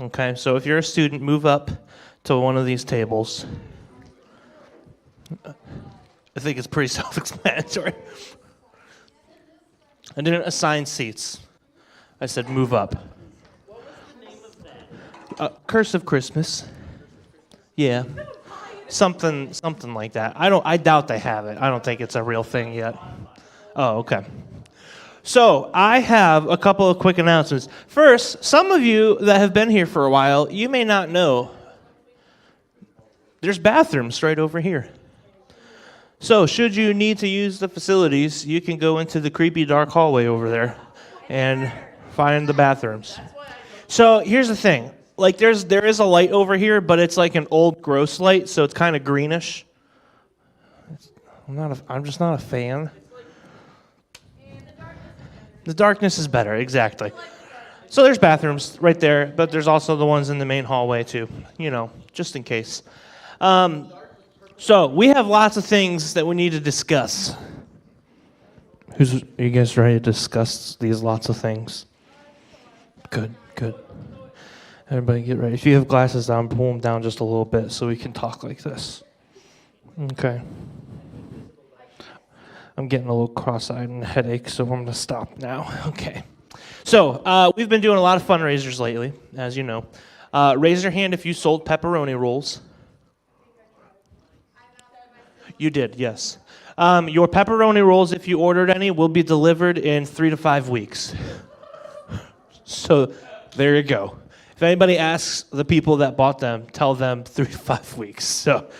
Okay, so if you're a student, move up to one of these tables. I think it's pretty self-explanatory. I didn't assign seats. I said move up. What was the name of that? Curse of Christmas. Yeah. Something like that. I doubt they have it. I don't think it's a real thing yet. Oh, okay. So I have a couple of quick announcements. First, some of you that have been here for a while, you may not know there's bathrooms right over here. So should you need to use the facilities, you can go into the creepy dark hallway over there and find the bathrooms. So here's the thing. Like there is a light over here, but it's like an old gross light, so it's kind of greenish. I'm just not a fan. The darkness is better, exactly. So there's bathrooms right there, but there's also the ones in the main hallway too, just in case. So we have lots of things that we need to discuss. Are you guys ready to discuss these lots of things? Good. Everybody get ready. If you have glasses down, pull them down just a little bit so we can talk like this. Okay. I'm getting a little cross-eyed and a headache, so I'm going to stop now. Okay. So we've been doing a lot of fundraisers lately, as you know. Raise your hand if you sold pepperoni rolls. You did, yes. Your pepperoni rolls, if you ordered any, will be delivered in 3 to 5 weeks. So there you go. If anybody asks the people that bought them, tell them 3 to 5 weeks. So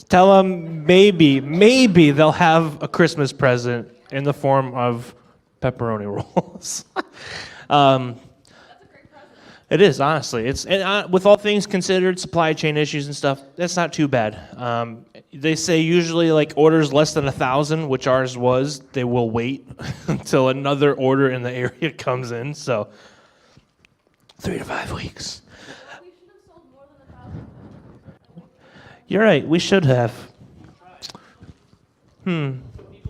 tell them maybe they'll have a Christmas present in the form of pepperoni rolls. It is, honestly. With all things considered, supply chain issues and stuff, that's not too bad. They say usually like orders less than 1,000, which ours was, they will wait until another order in the area comes in. So 3 to 5 weeks. We should have sold more than 1,000. You're right, we should have. People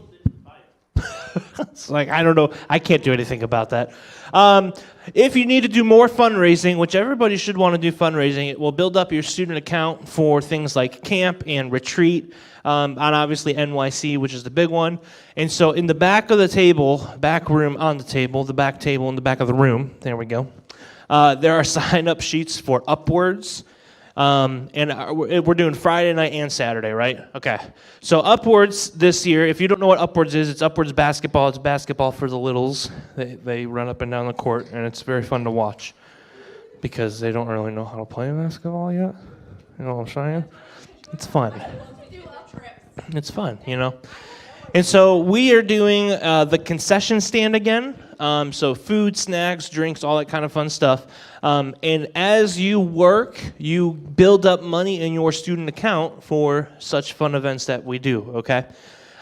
didn't buy it. It's like, I don't know. I can't do anything about that. If you need to do more fundraising, which everybody should want to do fundraising, it will build up your student account for things like camp and retreat, and obviously NYC, which is the big one. And so in the back of the table, back room on the table, the back table in the back of the room, there we go, there are sign-up sheets for Upwards. And we're doing Friday night and Saturday, right? Okay. So Upwards this year, if you don't know what Upwards is, it's Upwards basketball. It's basketball for the littles. They run up and down the court, and it's very fun to watch because they don't really know how to play basketball yet. You know what I'm saying? It's fun. It's fun, And so we are doing the concession stand again. So food, snacks, drinks, all that kind of fun stuff. And as you work, you build up money in your student account for such fun events that we do, okay?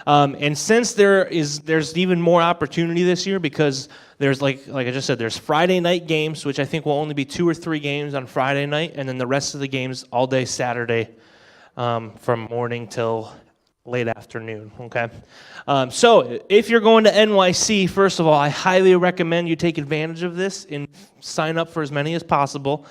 And since there's even more opportunity this year because there's, like I just said, there's Friday night games, which I think will only be 2 or 3 games on Friday night, and then the rest of the games all day Saturday from morning till late afternoon, okay? So if you're going to NYC, first of all, I highly recommend you take advantage of this and sign up for as many as possible.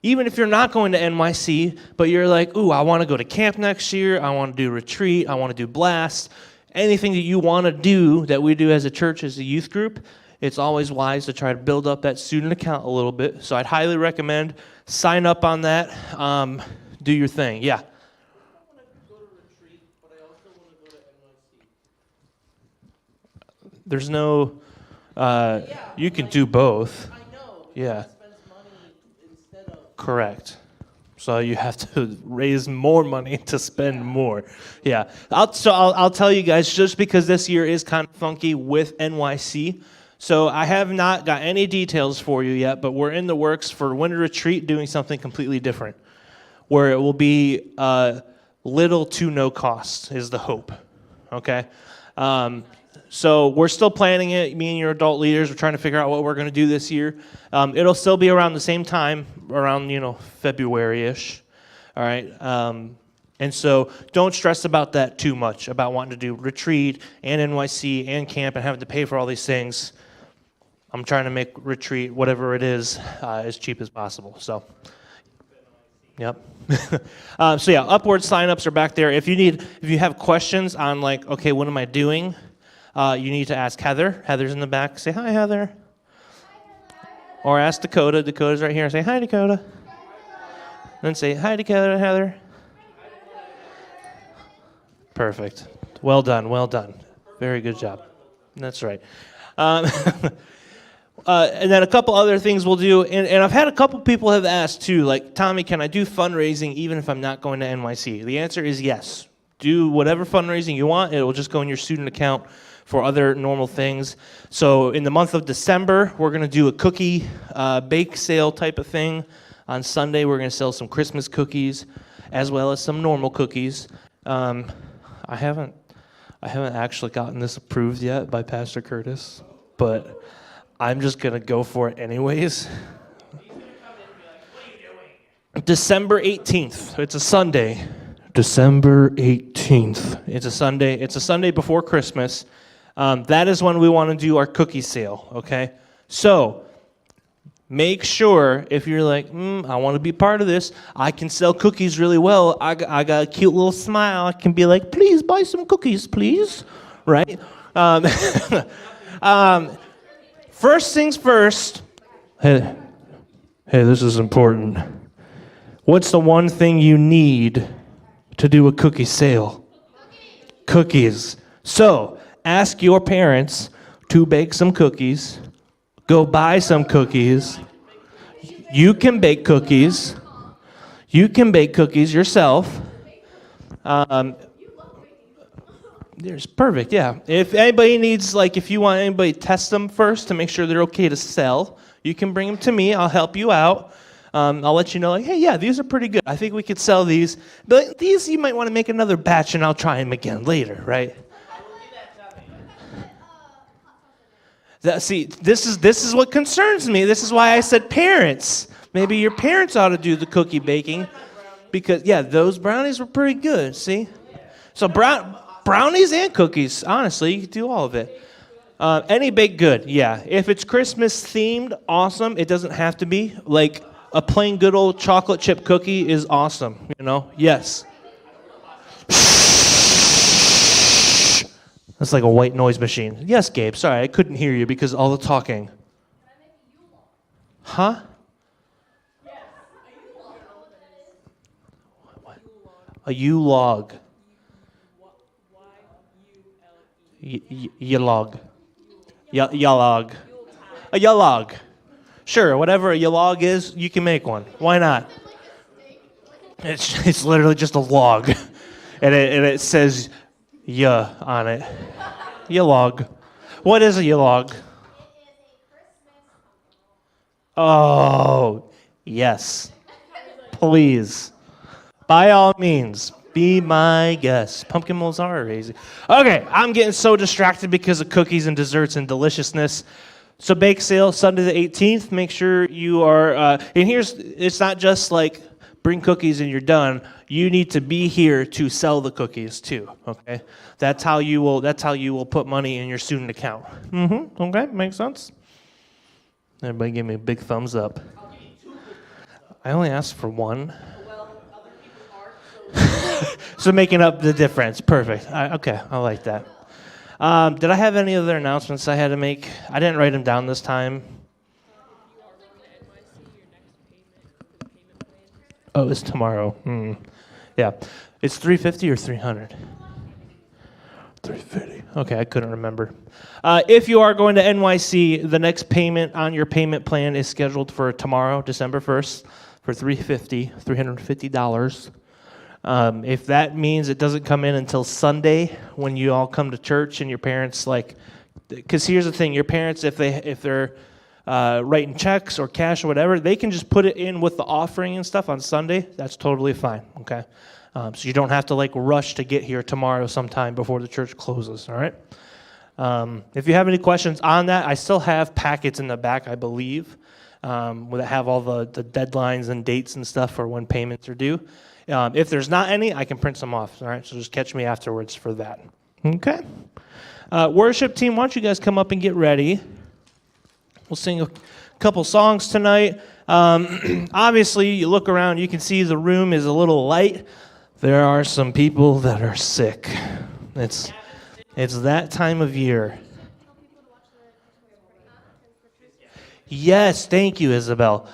Even if you're not going to NYC, but you're like, ooh, I want to go to camp next year, I want to do retreat, I want to do blast, anything that you want to do that we do as a church, as a youth group, it's always wise to try to build up that student account a little bit. So I'd highly recommend sign up on that, do your thing. Yeah. There's no, you can do both. I know. Yeah. Spends money instead of. Correct. So you have to raise more money to spend more. Yeah. I'll tell you guys, just because this year is kind of funky with NYC, so I have not got any details for you yet, but we're in the works for Winter Retreat doing something completely different, where it will be little to no cost is the hope. Okay? So we're still planning it. Me and your adult leaders are trying to figure out what we're going to do this year. It'll still be around the same time, around February-ish. All right. And so don't stress about that too much, about wanting to do retreat and NYC and camp and having to pay for all these things. I'm trying to make retreat, whatever it is, as cheap as possible. So, yep. So yeah, Upward signups are back there. If you have questions on like, okay, what am I doing? You need to ask Heather. Heather's in the back. Say hi, Heather. Or ask Dakota. Dakota's right here. Say hi, Dakota. Then say hi, Dakota, Heather. Perfect. Well done. Well done. Very good job. That's right. And then a couple other things we'll do, and I've had a couple people have asked too, like, Tommy, can I do fundraising even if I'm not going to NYC? The answer is yes. Do whatever fundraising you want. It will just go in your student account for other normal things. So in the month of December, we're going to do a cookie bake sale type of thing. On Sunday, we're going to sell some Christmas cookies as well as some normal cookies. I haven't actually gotten this approved yet by Pastor Curtis, but I'm just going to go for it anyways. December 18th. It's a Sunday. December 18th. It's a Sunday. It's a Sunday before Christmas. That is when we want to do our cookie sale, okay? So make sure if you're like, I want to be part of this. I can sell cookies really well. I got a cute little smile. I can be like, please buy some cookies, please, right? First things first. Hey, this is important. What's the one thing you need to do a cookie sale? Cookies. So ask your parents to bake some cookies. Go buy some cookies. You can bake cookies. You can bake cookies yourself. There's perfect, yeah. If anybody needs, like, if you want anybody to test them first to make sure they're okay to sell, you can bring them to me. I'll help you out. I'll let you know, like, hey, yeah, these are pretty good. I think we could sell these. But these, you might want to make another batch, and I'll try them again later, right? See, this is what concerns me. This is why I said parents. Maybe your parents ought to do the cookie baking. Because, yeah, those brownies were pretty good, see? So brownies and cookies, honestly, you can do all of it. Any baked good, yeah. If it's Christmas themed, awesome. It doesn't have to be. Like a plain good old chocolate chip cookie is awesome, you know? Yes. That's like a white noise machine. Yes, Gabe, sorry, I couldn't hear you because of all the talking. Huh? What? A U-log. Y-log. Y-log. A y-log. Sure, whatever a y-log is, you can make one. Why not? It's literally just a log. And it says "ya" on it. Y-log. What is a y-log? Oh, yes. Please. By all means, be my guest. Pumpkin molds are easy. Okay, I'm getting so distracted because of cookies and desserts and deliciousness. So bake sale, Sunday the 18th. Make sure you are, and it's not just like bring cookies and you're done. You need to be here to sell the cookies too, okay? That's how you will put money in your student account. Okay, makes sense? Everybody give me a big thumbs up. I only asked for one. So making up the difference. Perfect. Okay, I like that. Did I have any other announcements I had to make? I didn't write them down this time. Oh, it's tomorrow. Yeah. It's $350 or $300? $350. Okay, I couldn't remember. If you are going to NYC, the next payment on your payment plan is scheduled for tomorrow, December 1st, for $350. If that means it doesn't come in until Sunday when you all come to church and your parents, like, because here's the thing, your parents, if they're writing checks or cash or whatever, they can just put it in with the offering and stuff on Sunday. That's totally fine, okay? So you don't have to, like, rush to get here tomorrow sometime before the church closes, all right? If you have any questions on that, I still have packets in the back, I believe, that have all the deadlines and dates and stuff for when payments are due. If there's not any, I can print some off, all right? So just catch me afterwards for that, okay? Worship team, why don't you guys come up and get ready? We'll sing a couple songs tonight. Obviously, you look around, you can see the room is a little light. There are some people that are sick. It's that time of year. Yes, thank you, Isabel.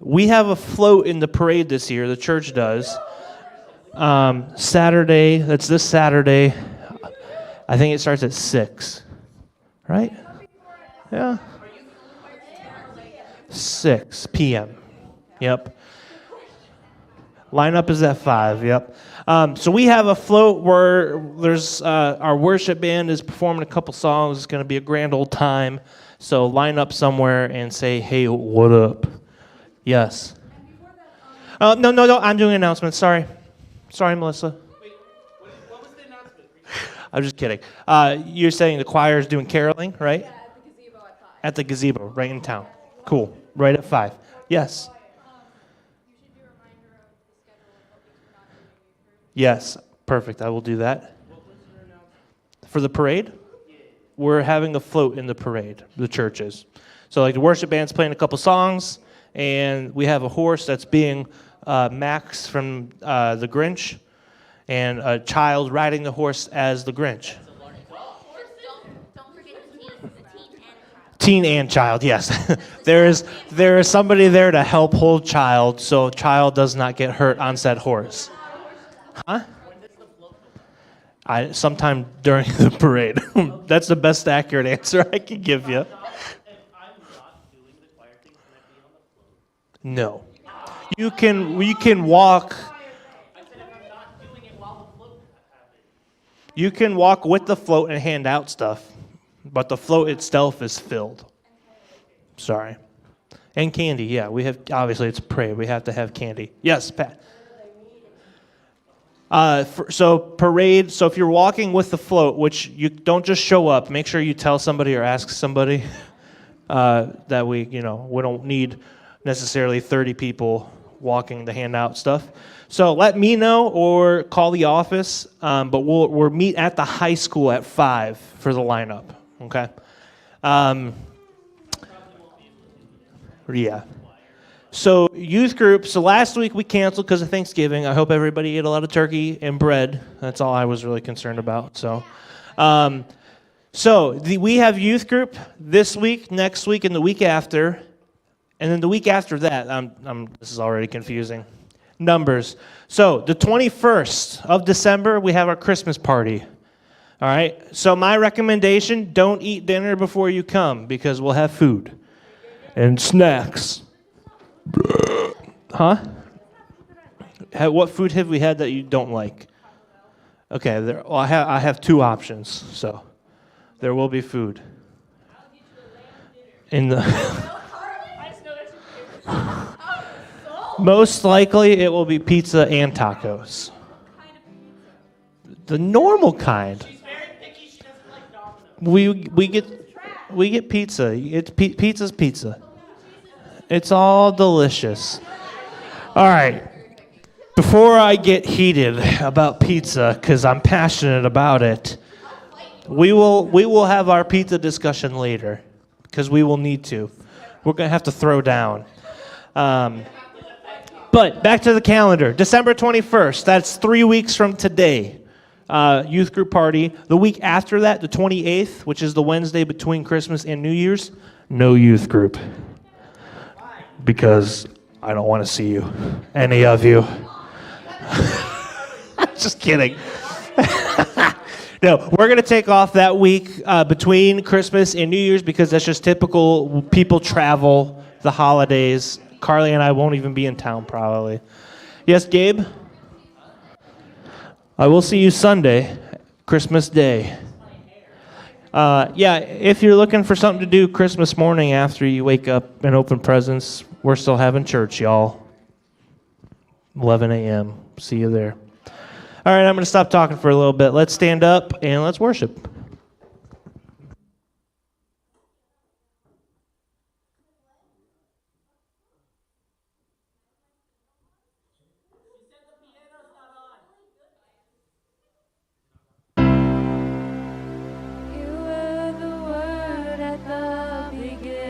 We have a float in the parade this year. The church does. Saturday, that's this Saturday. I think it starts at 6, right? Yeah. 6 p.m. Yep. Lineup is at 5. Yep. So we have a float where there's our worship band is performing a couple songs. It's going to be a grand old time. So line up somewhere and say, "Hey, what up?" Yes. No. I'm doing announcements. Sorry, Melissa. Wait, what was the announcement? I'm just kidding. You're saying the choir is doing caroling, right? Yeah, at the gazebo at 5. At the gazebo, right in town. Cool. Right at 5. Yes. You should do a reminder of the schedule of what weeks we're not doing youth group. Yes. Perfect. I will do that. What was your announcement? For the parade, we're having a float in the parade, the churches. So like the worship band's playing a couple songs, and we have a horse that's being Max from the Grinch, and a child riding the horse as the Grinch. Don't forget the teen and child. Teen and child, yes. there is somebody there to help hold child, so child does not get hurt on said horse. Huh? Sometime during the parade. That's the best accurate answer I can give you. If I'm not doing the choir thing, can I be on the float? No. You can walk. I said if I'm not doing it while the float happens. You can walk with the float and hand out stuff, but the float itself is filled. Sorry. And candy, yeah. We have, obviously it's parade. We have to have candy. Yes, Pat. So parade, so if you're walking with the float, which you don't just show up, make sure you tell somebody or ask somebody that we don't need necessarily 30 people walking to hand out stuff. So let me know or call the office, but we'll meet at the high school at 5 for the lineup, okay? Yeah. So youth group, so last week we canceled because of Thanksgiving. I hope everybody ate a lot of turkey and bread. That's all I was really concerned about. So we have youth group this week, next week, and the week after. And then the week after that, this is already confusing. Numbers. So the 21st of December, we have our Christmas party. All right? So my recommendation, don't eat dinner before you come because we'll have food and snacks. Huh? What food have we had that you don't like? Okay, I have 2 options, so there will be food. In the most likely, it will be pizza and tacos. The normal kind. She's very picky. She doesn't like Domino's. We get pizza. Pizza's pizza. It's all delicious. All right. Before I get heated about pizza, because I'm passionate about it, we will have our pizza discussion later, because we will need to. We're going to have to throw down. But back to the calendar. December 21st. That's 3 weeks from today. Youth group party. The week after that, the 28th, which is the Wednesday between Christmas and New Year's, no youth group. Because I don't want to see you. Any of you. Just kidding. No, we're going to take off that week between Christmas and New Year's because that's just typical. People travel, the holidays. Carly and I won't even be in town probably. Yes, Gabe? I will see you Sunday, Christmas Day. Yeah, if you're looking for something to do Christmas morning after you wake up and open presents, we're still having church, y'all. 11 a.m. See you there. All right, I'm going to stop talking for a little bit. Let's stand up and let's worship. You were the word at the beginning.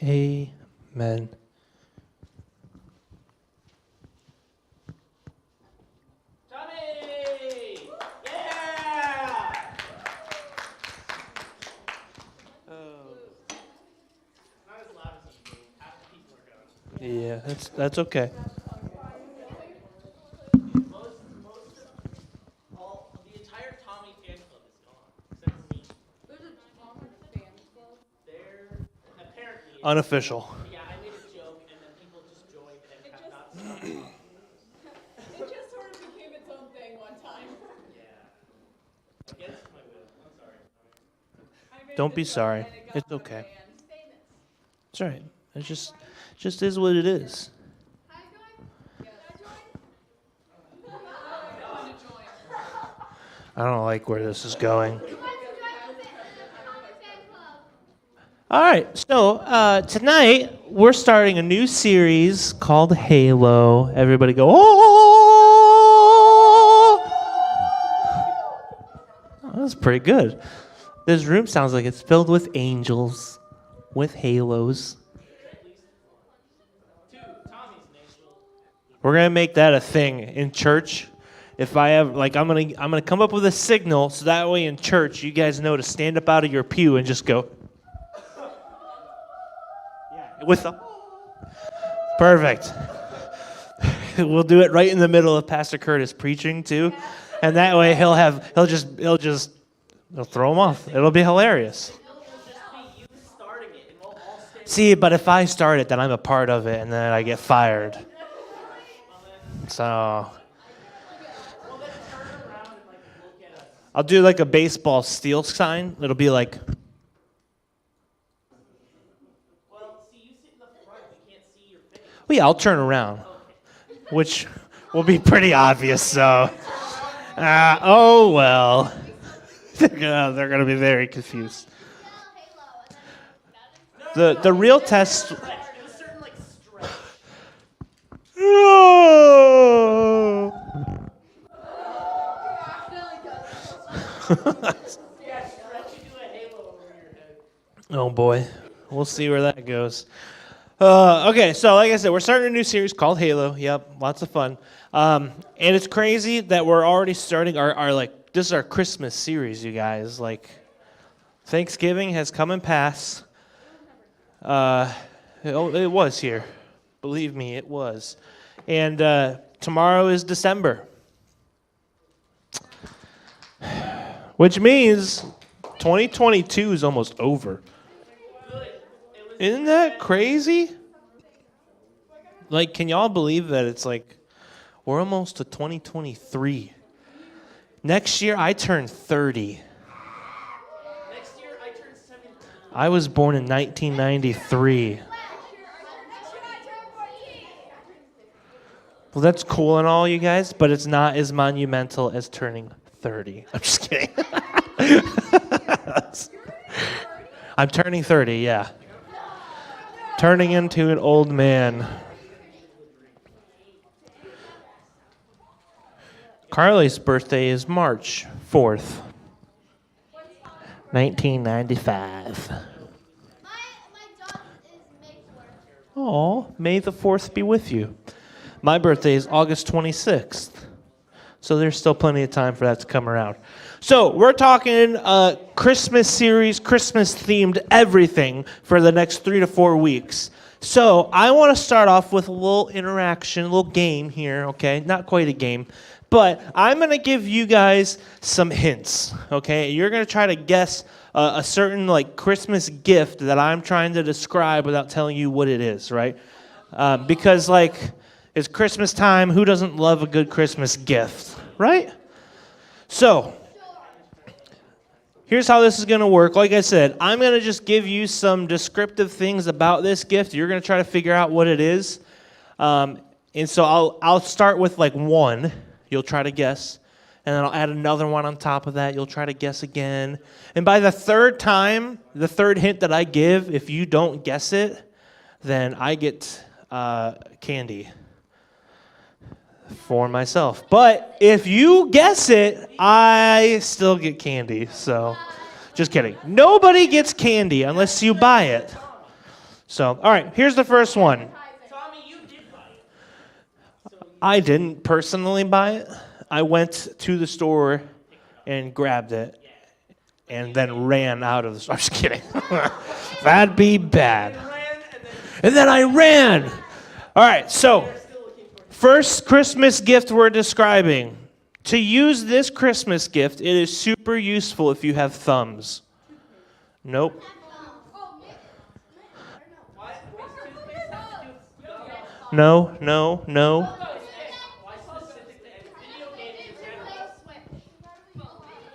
Amen. Tommy! Yeah! Not as loud as you do. Half the people are gone. Yeah, that's okay. The entire Tommy fan club is gone, except for me. There's a Thomas fan club. They're apparently. Unofficial. Yeah, I made a joke, and then people just joined and have not stopped talking. It just sort of became its own thing one time. Yeah. Against my will. I'm sorry. Don't be sorry. It's okay. It's all right. It just is what it is. I don't like where this is going. All right, so tonight we're starting a new series called Halo. Everybody go, oh! That's pretty good. This room sounds like it's filled with angels, with halos. We're gonna make that a thing in church. If I have, like, I'm gonna come up with a signal so that way in church you guys know to stand up out of your pew and just go. Yeah, with the. Perfect. We'll do it right in the middle of Pastor Curtis preaching too, and that way he'll throw him off. It'll be hilarious. See, but if I start it, then I'm a part of it, and then I get fired. So. I'll do like a baseball steal sign. It'll be like. Well, see, you sit in the front, we can't see your face. Well, yeah, I'll turn around, which will be pretty obvious. So, oh well, they're gonna be very confused. The real test. It was certain, like, stretch. Oh. Yeah, stretch you do a halo over your head. Oh boy, we'll see where that goes. Okay, so like I said, we're starting a new series called Halo. Yep, lots of fun. And it's crazy that we're already starting our like this is our Christmas series, you guys. Like Thanksgiving has come and passed. It was here, believe me, it was. And tomorrow is December. Which means 2022 is almost over. Isn't that crazy? Like, can y'all believe that it's like, we're almost to 2023. Next year, I turn 30. Next year, I turn 17. I was born in 1993. Well, that's cool and all, you guys, but it's not as monumental as turning 30. I'm just kidding. I'm turning 30, yeah. Turning into an old man. Carly's birthday is March 4th, 1995. My dog is May 4th. Oh, May the 4th be with you. My birthday is August 26th. So there's still plenty of time for that to come around. So we're talking Christmas series, Christmas-themed everything for the next 3 to 4 weeks. So I want to start off with a little interaction, a little game here, okay? Not quite a game. But I'm going to give you guys some hints, okay? You're going to try to guess a certain like Christmas gift that I'm trying to describe without telling you what it is, right? Because like it's Christmas time. Who doesn't love a good Christmas gift, right? So here's how this is going to work. Like I said, I'm going to just give you some descriptive things about this gift. You're going to try to figure out what it is. And so I'll start with like one. You'll try to guess. And then I'll add another one on top of that. You'll try to guess again. And by the third time, the third hint that I give, if you don't guess it, then I get candy for myself. But if you guess it, I still get candy. So just kidding. Nobody gets candy unless you buy it. So, all right, here's the first one. Tommy, you did buy it. I didn't personally buy it. I went to the store and grabbed it and then ran out of the store. I'm just kidding. That'd be bad. And then I ran. All right, so first Christmas gift we're describing. To use this Christmas gift, it is super useful if you have thumbs. Nope. No, no, no.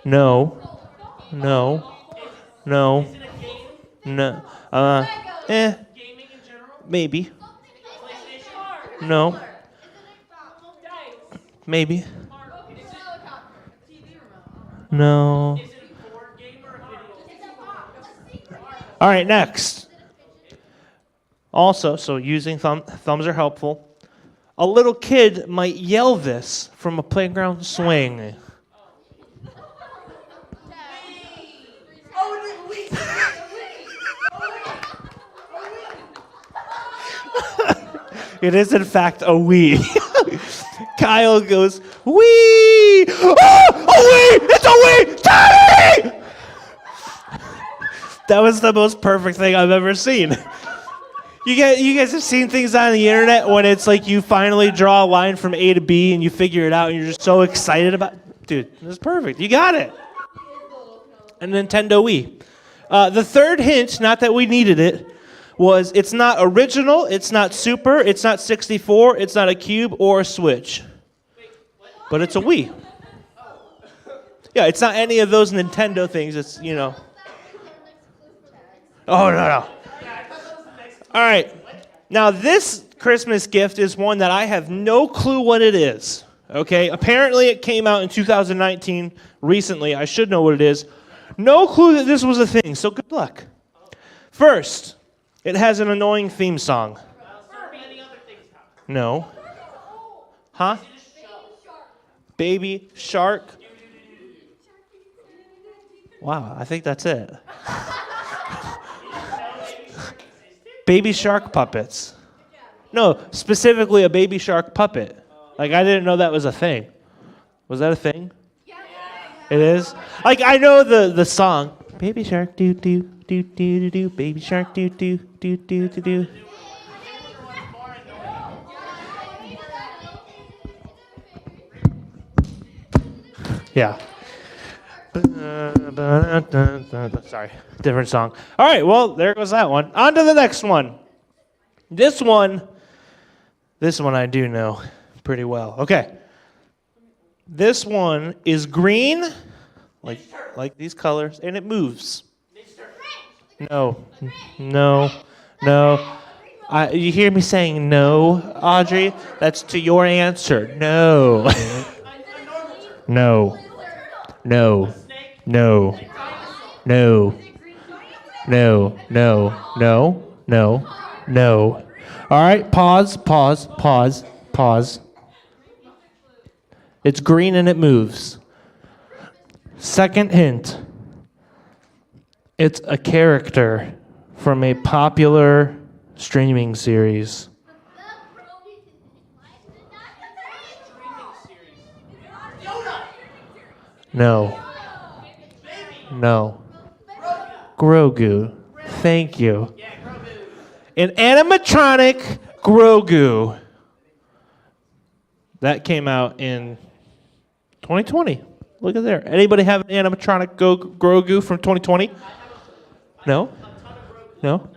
No. No. No. No. Gaming in general? Maybe. PlayStation? No. Maybe. No. Is it a board game or a video? All right, next. Also, so using thumbs are helpful. A little kid might yell this from a playground swing. It is, in fact, a Wii. Kyle goes, Wii! Oh, a Wii! It's a Wii! Daddy! That was the most perfect thing I've ever seen. You guys have seen things on the internet when it's like you finally draw a line from A to B and you figure it out and you're just so excited about it. Dude, this is perfect. You got it. A Nintendo Wii. The third hint, not that we needed it, was it's not original, it's not Super, it's not 64, it's not a Cube or a Switch. But it's a Wii. Yeah, it's not any of those Nintendo things. It's, you know. Oh, no. All right. Now, this Christmas gift is one that I have no clue what it is. Okay? Apparently, it came out in 2019 recently. I should know what it is. No clue that this was a thing, so good luck. First, it has an annoying theme song. No. Huh? Baby Shark. Wow, I think that's it. Baby Shark puppets. No, specifically a Baby Shark puppet. Like, I didn't know that was a thing. Was that a thing? It is? Like, I know the song. Baby Shark, do, do, do, do, do, do. Baby Shark, do, do, do, do, do, do. Yeah. Sorry, different song. All right, well, there goes that one. On to the next one. This one I do know pretty well. Okay. This one is green, like these colors, and it moves. No. You hear me saying no, Audrey? That's to your answer. No. No. No. No. No. No. No. No. All right, pause. It's green and it moves. Second hint. It's a character from a popular streaming series. No. Grogu. Thank you. An animatronic Grogu. That came out in 2020. Look at there. Anybody have an animatronic Grogu from 2020? No? No?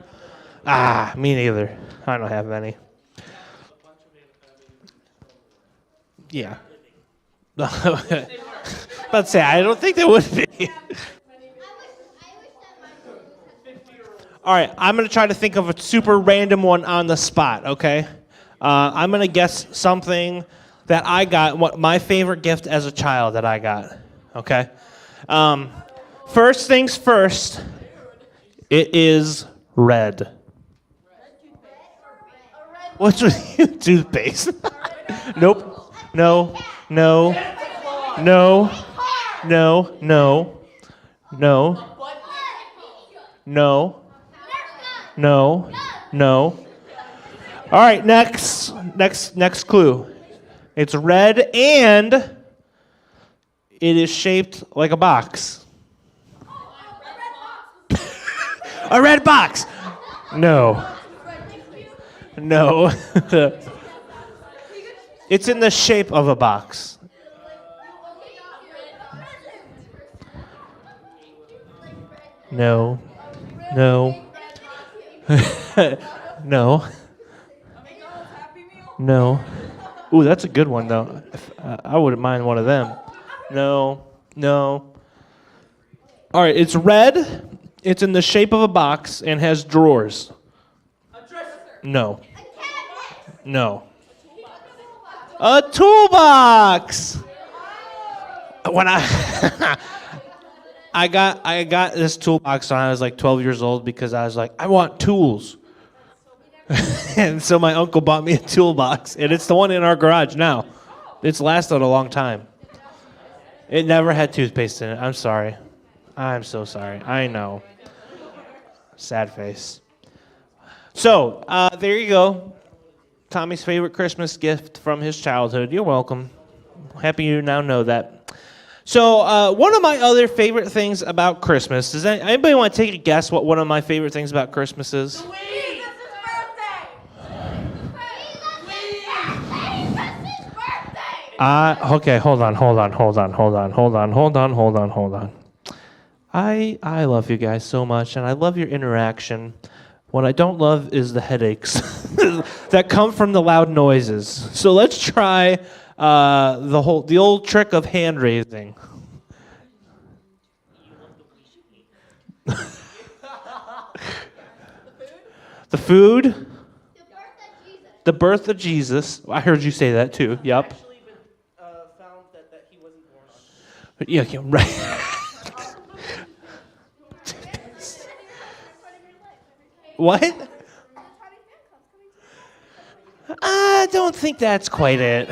Me neither. I don't have any. Yeah. About to say, I don't think there would be. All right, I'm going to try to think of a super random one on the spot, okay? I'm going to guess something that I got, what my favorite gift as a child that I got, okay? First things first, it is red. What's with you? Toothpaste. Nope. No. No. All right, next clue. It's red and it is shaped like a box. A red box. No. No. It's in the shape of a box. No. No. No. No. Ooh, that's a good one, though. I wouldn't mind one of them. No. No. All right, it's red. It's in the shape of a box and has drawers. No. No. A toolbox. When I got this toolbox when I was like 12 years old because I was like, I want tools. And so my uncle bought me a toolbox, and it's the one in our garage now. It's lasted a long time. It never had toothpaste in it. I'm sorry. I'm so sorry. I know. Sad face. So, there you go. Tommy's favorite Christmas gift from his childhood. You're welcome. Happy you now know that. So, one of my other favorite things about Christmas, does anybody want to take a guess what one of my favorite things about Christmas is? Okay, hold on. I love you guys so much, and I love your interaction. What I don't love is the headaches that come from the loud noises. So let's try the old trick of hand raising. The food? The birth of Jesus. I heard you say that too. Yep. Actually been found that he wasn't born on. Yeah, right. What? I don't think that's quite it.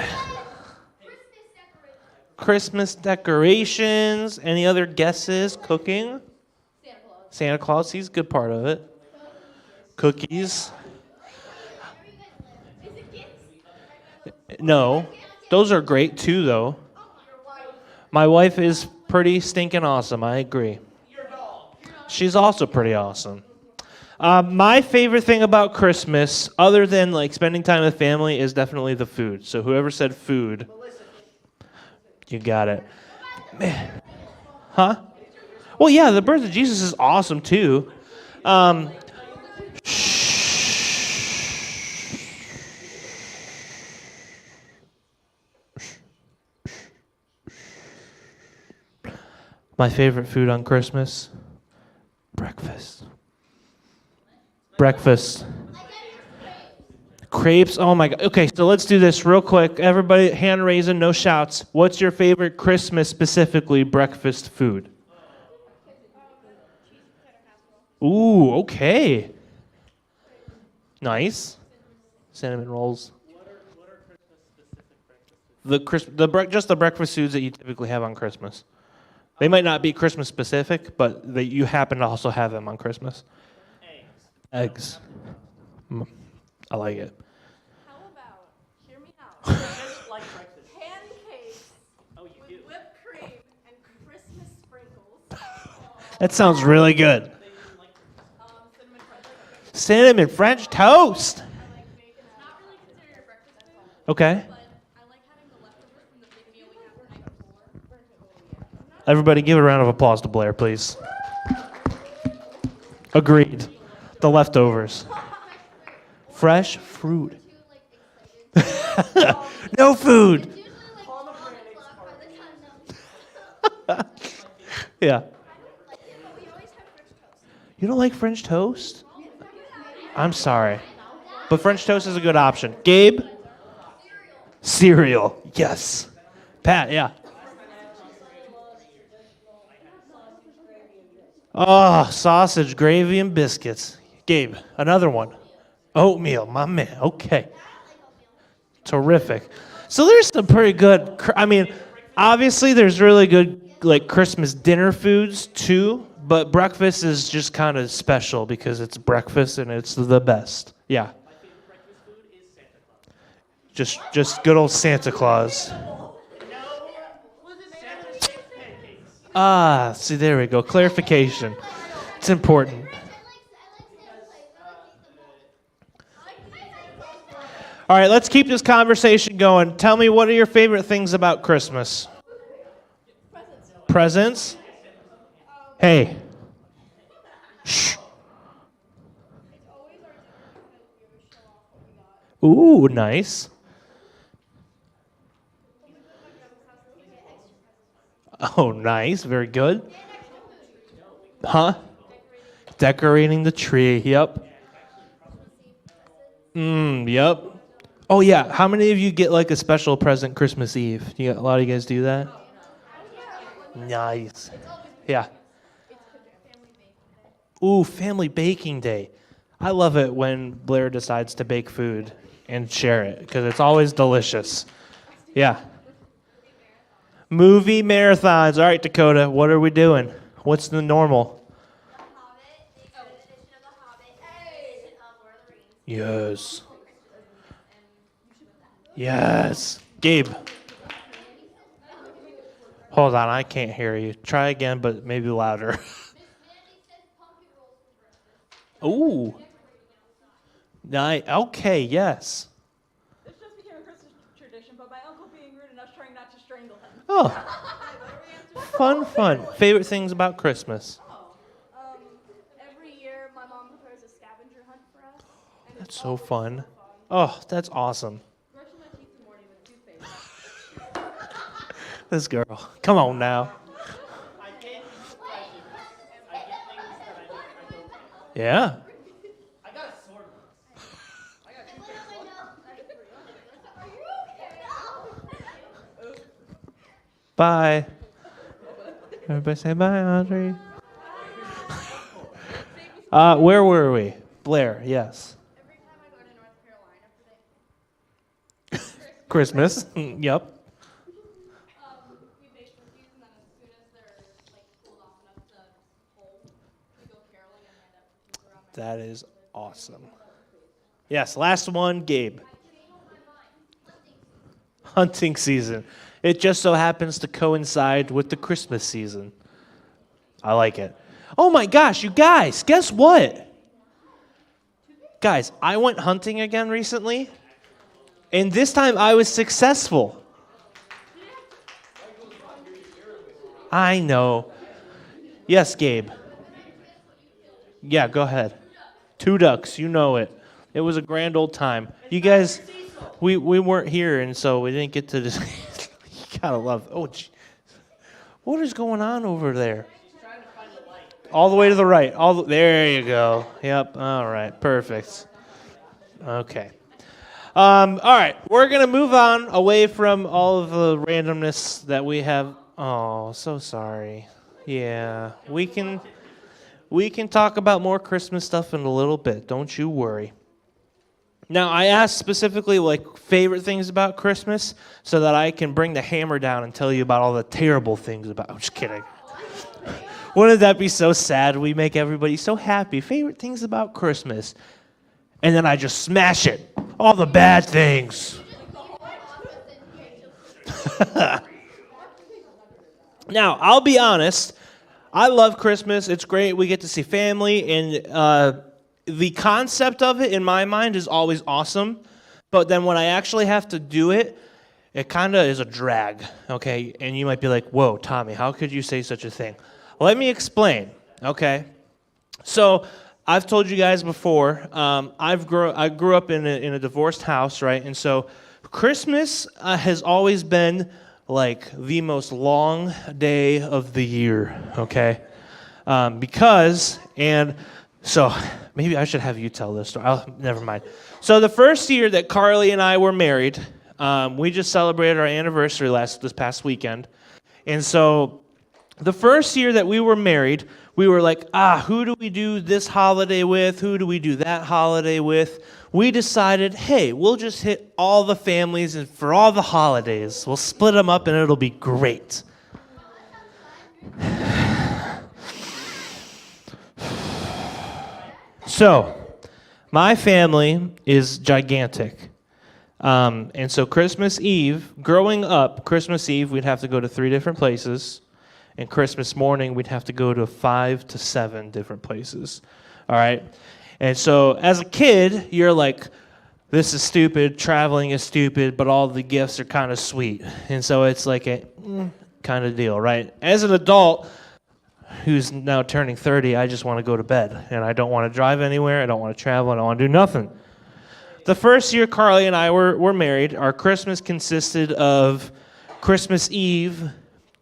Christmas decorations. Any other guesses? Cooking? Santa Claus. He's a good part of it. Cookies. No. Those are great too, though. My wife is pretty stinking awesome. I agree. She's also pretty awesome. My favorite thing about Christmas, other than like spending time with family, is definitely the food. So whoever said food, you got it. Man. Huh? Well, yeah, the birth of Jesus is awesome too. My favorite food on Christmas? Breakfast. Crepes. Oh my God. Okay, so let's do this real quick. Everybody, hand raising, no shouts. What's your favorite Christmas, specifically breakfast food? Ooh, okay. Nice. Cinnamon rolls. What are Christmas specific breakfast foods? Just the breakfast foods that you typically have on Christmas. They might not be Christmas specific, but you happen to also have them on Christmas. Eggs. I like it. How about, hear me out, Just like breakfast. pancakes Oh, you do? with whipped cream and Christmas sprinkles, That sounds really good. cinnamon French toast. Cinnamon French toast. I like bacon. It's not really considered a breakfast food, Okay. but I like having the leftovers from the big meal we had the night before. Everybody give a round of applause to Blair, please. Agreed. The leftovers. Fresh fruit. No food. Yeah. You don't like French toast? I'm sorry. But French toast is a good option. Gabe? Cereal. Yes. Pat, yeah. Oh, sausage, gravy, and biscuits. Gabe, another one. Oatmeal, my man. Okay. Terrific. So there's some pretty good, obviously there's really good like Christmas dinner foods too, But breakfast is just kind of special because it's breakfast and it's the best. Yeah. My favorite breakfast food is Santa Claus. Just good old Santa Claus. No, Santa shaped pancakes. Ah, see, there we go. Clarification. It's important. All right, let's keep this conversation going. Tell me, what are your favorite things about Christmas? Presents? Hey. Shh. Ooh, nice. Oh, nice. Very good. Huh? Decorating the tree. Yep. Yep. Oh, yeah. How many of you get like a special present Christmas Eve? A lot of you guys do that? Nice. Yeah. Ooh, family baking day. I love it when Blair decides to bake food and share it because it's always delicious. Yeah. Movie marathons. All right, Dakota, what are we doing? What's the normal? The Hobbit, the extended edition of The Hobbit, and the edition of Lord of the Rings. Yes. Yes. Gabe. Hold on, I can't hear you. Try again, but maybe louder. Ooh. Nice. Okay, yes. This just became a Christmas tradition, but my uncle being rude and us trying not to strangle him. Oh. Fun. Favorite things about Christmas? Every year, my mom prepares a scavenger hunt for us. And That's so fun. Oh, that's awesome. Brushing my teeth in the morning with toothpaste. This girl. Come on now. I get presents. I get things that I don't get. Yeah. I got a sword once. Bye. Everybody say bye, Audrey. Where were we? Blair, yes. every time I go to North Carolina for Christmas. Yep. we bake cookies, and then as soon as they're like cooled off enough to hold, we go caroling and hand out cookies around my That is awesome. Yes, last one, Gabe. Hunting season. It just so happens to coincide with the Christmas season. I like it. Oh my gosh, you guys, guess what? Guys, I went hunting again recently, and this time I was successful. I know. Yes, Gabe. Yeah, go ahead. 2 ducks, you know it. It was a grand old time. You guys, we weren't here, and so we didn't get to this. You gotta love. Oh, gee. What is going on over there? All the way to the right. There you go. Yep. All right. Perfect. Okay. All right. We're gonna move on away from all of the randomness that we have. Oh, so sorry. Yeah, we can talk about more Christmas stuff in a little bit. Don't you worry. Now, I asked specifically like favorite things about Christmas so that I can bring the hammer down and tell you about all the terrible things about. I'm just kidding. Wouldn't that be so sad? We make everybody so happy. Favorite things about Christmas. And then I just smash it. All the bad things. Now, I'll be honest. I love Christmas. It's great. We get to see family. And the concept of it, in my mind, is always awesome. But then when I actually have to do it, it kind of is a drag. Okay? And you might be like, whoa, Tommy, how could you say such a thing? Let me explain, okay? So I've told you guys before, I grew up in a divorced house, right? And so Christmas has always been like the most long day of the year, okay? So maybe I should have you tell this story. Never mind. So the first year that Carly and I were married, we just celebrated our anniversary this past weekend. And so the first year that we were married, we were like, who do we do this holiday with? Who do we do that holiday with? We decided, hey, we'll just hit all the families, and for all the holidays, we'll split them up and it'll be great. So, my family is gigantic. And so Christmas Eve, growing up, Christmas Eve, we'd have to go to 3 different places. And Christmas morning, we'd have to go to 5 to 7 different places. All right? And so as a kid, you're like, this is stupid, traveling is stupid, but all the gifts are kind of sweet. And so it's like a kind of deal, right? As an adult who's now turning 30, I just want to go to bed. And I don't want to drive anywhere. I don't want to travel. I don't want to do nothing. The first year Carly and I were married, our Christmas consisted of Christmas Eve,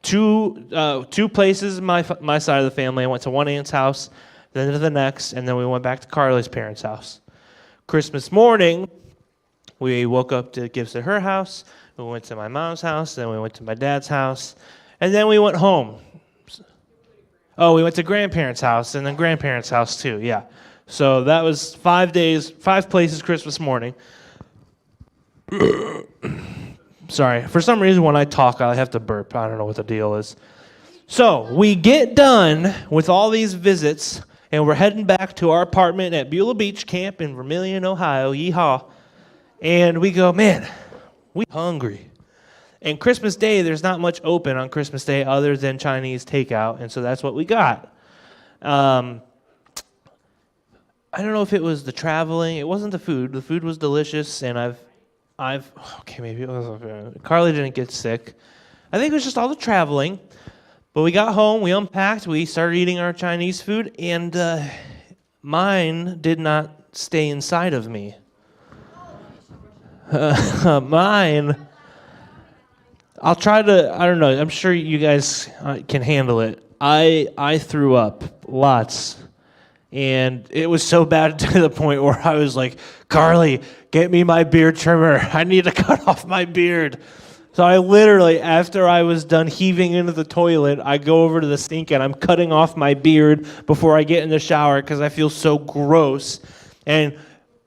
two places my side of the family. I went to one aunt's house, then to the next, and then we went back to Carly's parents' house. Christmas morning, we woke up to gifts at her house. We went to my mom's house, then we went to my dad's house, and then we went home. Oh, we went to grandparents' house, and then grandparents' house too, yeah. So that was 5 days, 5 places Christmas morning. Sorry, for some reason when I talk, I have to burp. I don't know what the deal is. So we get done with all these visits, and we're heading back to our apartment at Beulah Beach Camp in Vermilion, Ohio. Yeehaw. And we go, man, we hungry. And Christmas Day, there's not much open on Christmas Day other than Chinese takeout, and so that's what we got. I don't know if it was the traveling. It wasn't the food. The food was delicious, and okay, maybe it was. Carly didn't get sick. I think it was just all the traveling. But we got home, we unpacked, we started eating our Chinese food, and mine did not stay inside of me. Mine, I'll try to, I don't know, I'm sure you guys can handle it. I threw up lots. And it was so bad to the point where I was like, Carly, get me my beard trimmer. I need to cut off my beard. So I literally, after I was done heaving into the toilet, I go over to the sink and I'm cutting off my beard before I get in the shower because I feel so gross. And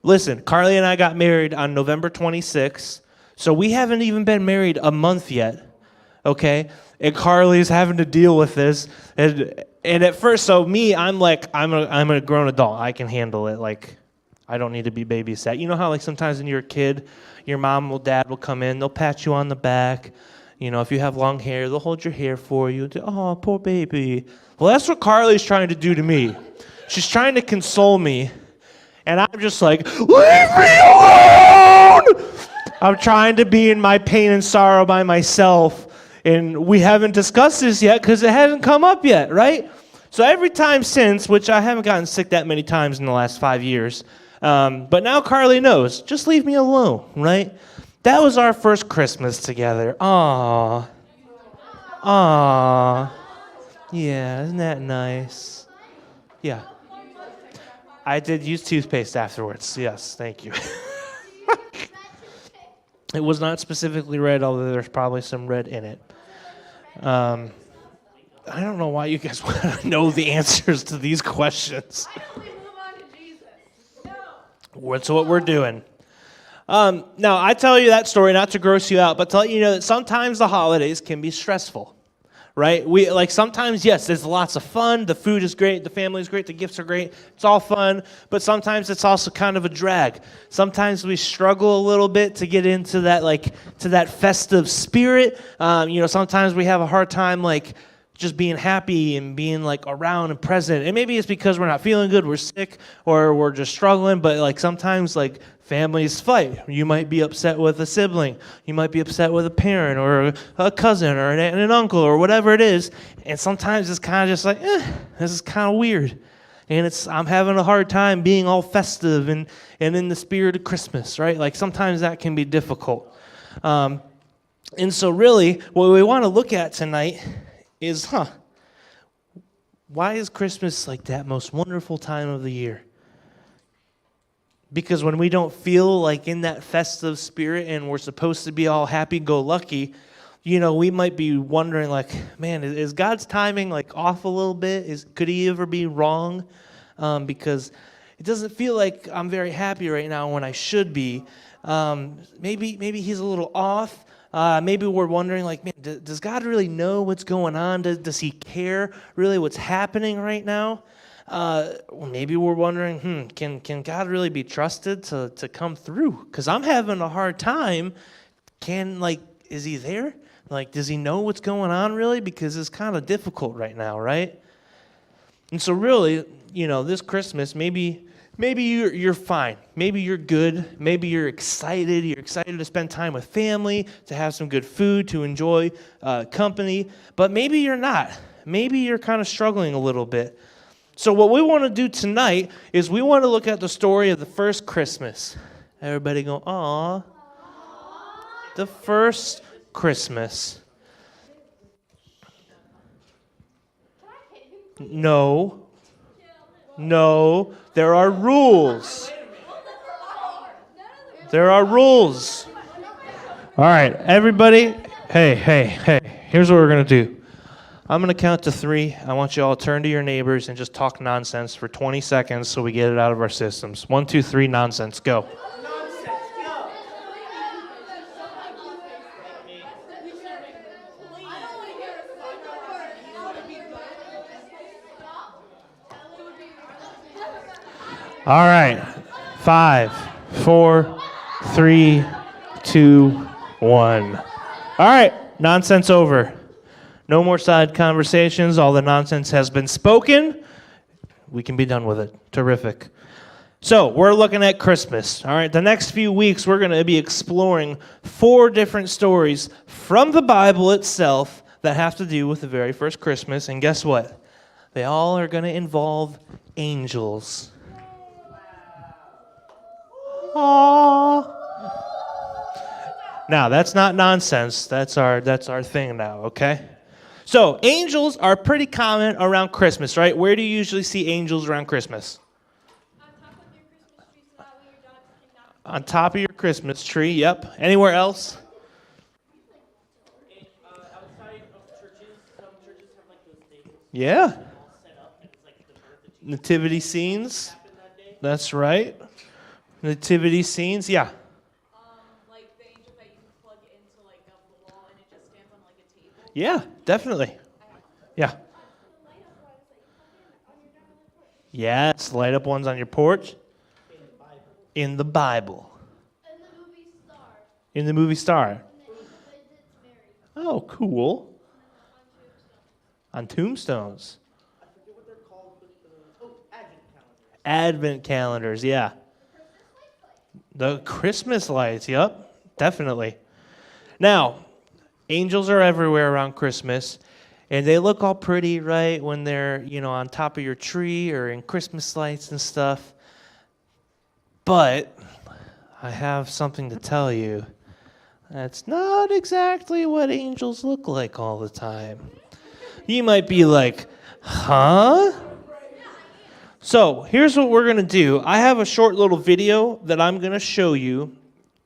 listen, Carly and I got married on November 26th, so we haven't even been married a month yet, okay? And Carly's having to deal with this. And at first, so me, I'm like, I'm a grown adult. I can handle it. Like, I don't need to be babysat. You know how like sometimes when you're a kid, your mom or dad will come in, they'll pat you on the back. You know, if you have long hair, they'll hold your hair for you. Oh, poor baby. Well, that's what Carly's trying to do to me. She's trying to console me. And I'm just like, leave me alone! I'm trying to be in my pain and sorrow by myself. And we haven't discussed this yet because it hasn't come up yet, right? So every time since, which I haven't gotten sick that many times in the last 5 years, but now Carly knows, just leave me alone, right? That was our first Christmas together. Aww. Aww. Yeah, isn't that nice? Yeah. I did use toothpaste afterwards. Yes, thank you. It was not specifically red, although there's probably some red in it. I don't know why you guys want to know the answers to these questions. That's what we're doing. Now, I tell you that story not to gross you out, but to let you know that sometimes the holidays can be stressful, right? Sometimes, yes, there's lots of fun. The food is great. The family is great. The gifts are great. It's all fun. But sometimes it's also kind of a drag. Sometimes we struggle a little bit to get into that, to that festive spirit. Sometimes we have a hard time, just being happy and being around and present. And maybe it's because we're not feeling good, we're sick, or we're just struggling, but sometimes families fight. You might be upset with a sibling, you might be upset with a parent or a cousin or an aunt and an uncle or whatever it is, and sometimes it's kind of just this is kind of weird. And I'm having a hard time being all festive and in the spirit of Christmas, right? Sometimes that can be difficult. And so really, what we want to look at tonight is, why is Christmas that most wonderful time of the year? Because when we don't feel in that festive spirit and we're supposed to be all happy-go-lucky, we might be wondering man, is God's timing off a little bit? Could he ever be wrong? Because it doesn't feel like I'm very happy right now when I should be. Maybe he's a little off. Maybe we're wondering, man, does God really know what's going on? Does he care really what's happening right now? maybe we're wondering, can God really be trusted to come through? Because I'm having a hard time. Is he there? Like, does he know what's going on really? Because it's kind of difficult right now, right? And so really, this Christmas, maybe you're fine. Maybe you're good. Maybe you're excited. You're excited to spend time with family, to have some good food, to enjoy company. But maybe you're not. Maybe you're kind of struggling a little bit. So what we want to do tonight is we want to look at the story of the first Christmas. Everybody go, aw. The first Christmas. No, there are rules. There are rules. All right, everybody. Hey. Here's what we're going to do. I'm going to count to 3. I want you all to turn to your neighbors and just talk nonsense for 20 seconds so we get it out of our systems. 1, 2, 3, nonsense. Go. All right. 5, 4, 3, 2, 1. All right. Nonsense over. No more side conversations. All the nonsense has been spoken. We can be done with it. Terrific. So we're looking at Christmas. All right. The next few weeks, we're going to be exploring 4 different stories from the Bible itself that have to do with the very first Christmas. And guess what? They all are going to involve angels. Aww. Now, that's not nonsense. That's our thing now, okay? So, angels are pretty common around Christmas, right? Where do you usually see angels around Christmas? On top of your Christmas tree, yep. Anywhere else? Outside of churches, some churches have like those things Yeah. all set up, and it's like the birth of Jesus Nativity scenes. happened that day. That's right. Nativity scenes, yeah. Like the angel that you can plug into like the wall and it just stands on like a table. Yeah, definitely. Yeah. Yes, light up ones on your porch. In the Bible. And the movie Star. In the movie Star. And it's Mary. Oh, cool. On tombstones. I forget what they're called, but Advent calendars. Advent calendars, yeah. The Christmas lights, yep, definitely. Now, angels are everywhere around Christmas, and they look all pretty, right, when they're, on top of your tree or in Christmas lights and stuff. But I have something to tell you. That's not exactly what angels look like all the time. You might be like, huh? So here's what we're going to do. I have a short little video that I'm going to show you.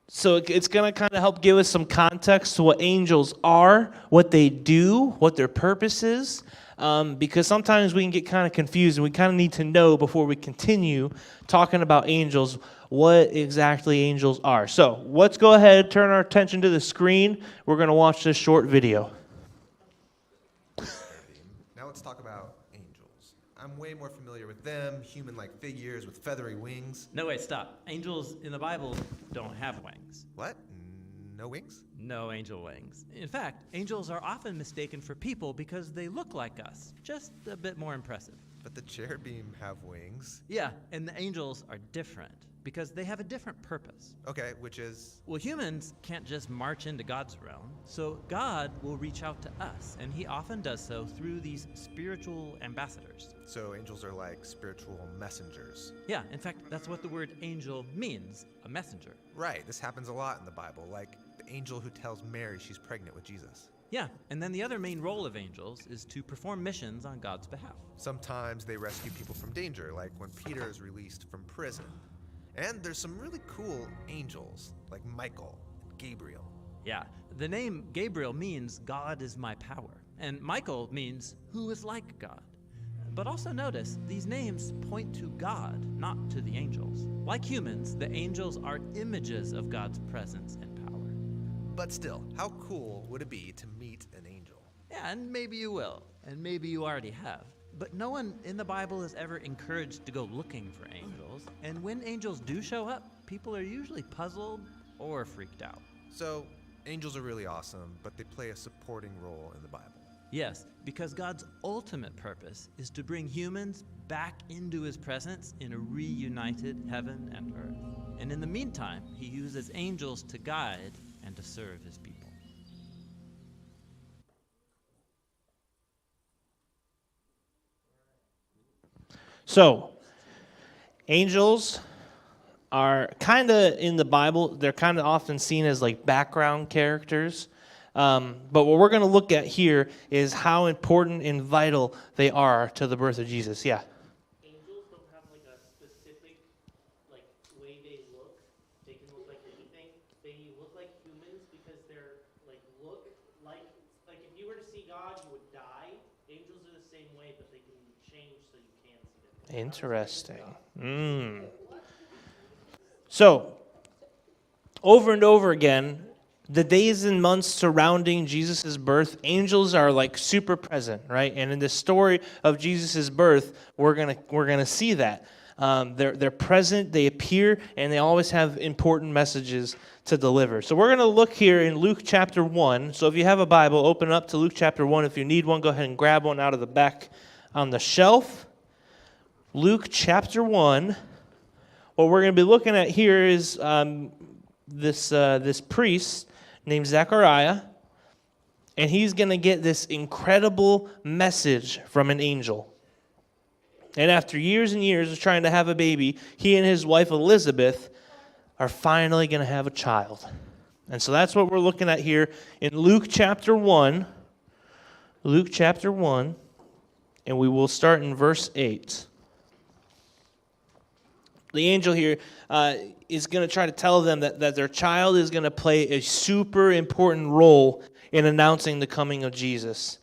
So it's going to kind of help give us some context to what angels are, what they do, what their purpose is. Because sometimes we can get kind of confused and we kind of need to know before we continue talking about angels what exactly angels are. So let's go ahead, turn our attention to the screen. We're going to watch this short video. Now let's talk about angels. I'm way more familiar with them, human-like figures with feathery wings. No, wait, stop. Angels in the Bible don't have wings. What? No wings? No angel wings. In fact, angels are often mistaken for people because they look like us, just a bit more impressive. But the cherubim have wings. Yeah, and the angels are different because they have a different purpose. Okay, which is... Well, humans can't just march into God's realm, so God will reach out to us, and he often does so through these spiritual ambassadors. So angels are like spiritual messengers. Yeah, in fact, that's what the word angel means, a messenger. Right, this happens a lot in the Bible, like the angel who tells Mary she's pregnant with Jesus. Yeah, and then the other main role of angels is to perform missions on God's behalf. Sometimes they rescue people from danger, like when Peter is released from prison. And there's some really cool angels, like Michael and Gabriel. Yeah, the name Gabriel means God is my power, and Michael means who is like God. But also notice, these names point to God, not to the angels. Like humans, the angels are images of God's presence and power. But still, how cool would it be to meet an angel? Yeah, and maybe you will, and maybe you already have. But no one in the Bible is ever encouraged to go looking for angels. And when angels do show up, people are usually puzzled or freaked out. So, angels are really awesome, but they play a supporting role in the Bible. Yes, because God's ultimate purpose is to bring humans back into his presence in a reunited heaven and earth. And in the meantime, he uses angels to guide and to serve his people. So, angels are kind of in the Bible, they're kind of often seen as like background characters. But what we're going to look at here is how important and vital they are to the birth of Jesus. Yeah. Angels don't have like a specific like way they look. They can look like anything. They look like humans because they're look like if you were to see God, you would die. Angels are the same way, but they can change so you can see them. Interesting. So, over and over again, the days and months surrounding Jesus' birth, angels are like super present, right? And in the story of Jesus' birth, we're gonna see that. They're present, they appear, and they always have important messages to deliver. So we're going to look here in Luke chapter 1. So if you have a Bible, open up to Luke chapter 1. If you need one, go ahead and grab one out of the back on the shelf. Luke chapter 1. What we're going to be looking at here is this priest named Zechariah, and he's going to get this incredible message from an angel. And after years and years of trying to have a baby, he and his wife Elizabeth are finally going to have a child. And so that's what we're looking at here in Luke chapter 1. Luke chapter 1, and we will start in verse 8. The angel here is going to try to tell them that their child is going to play a super important role in announcing the coming of Jesus.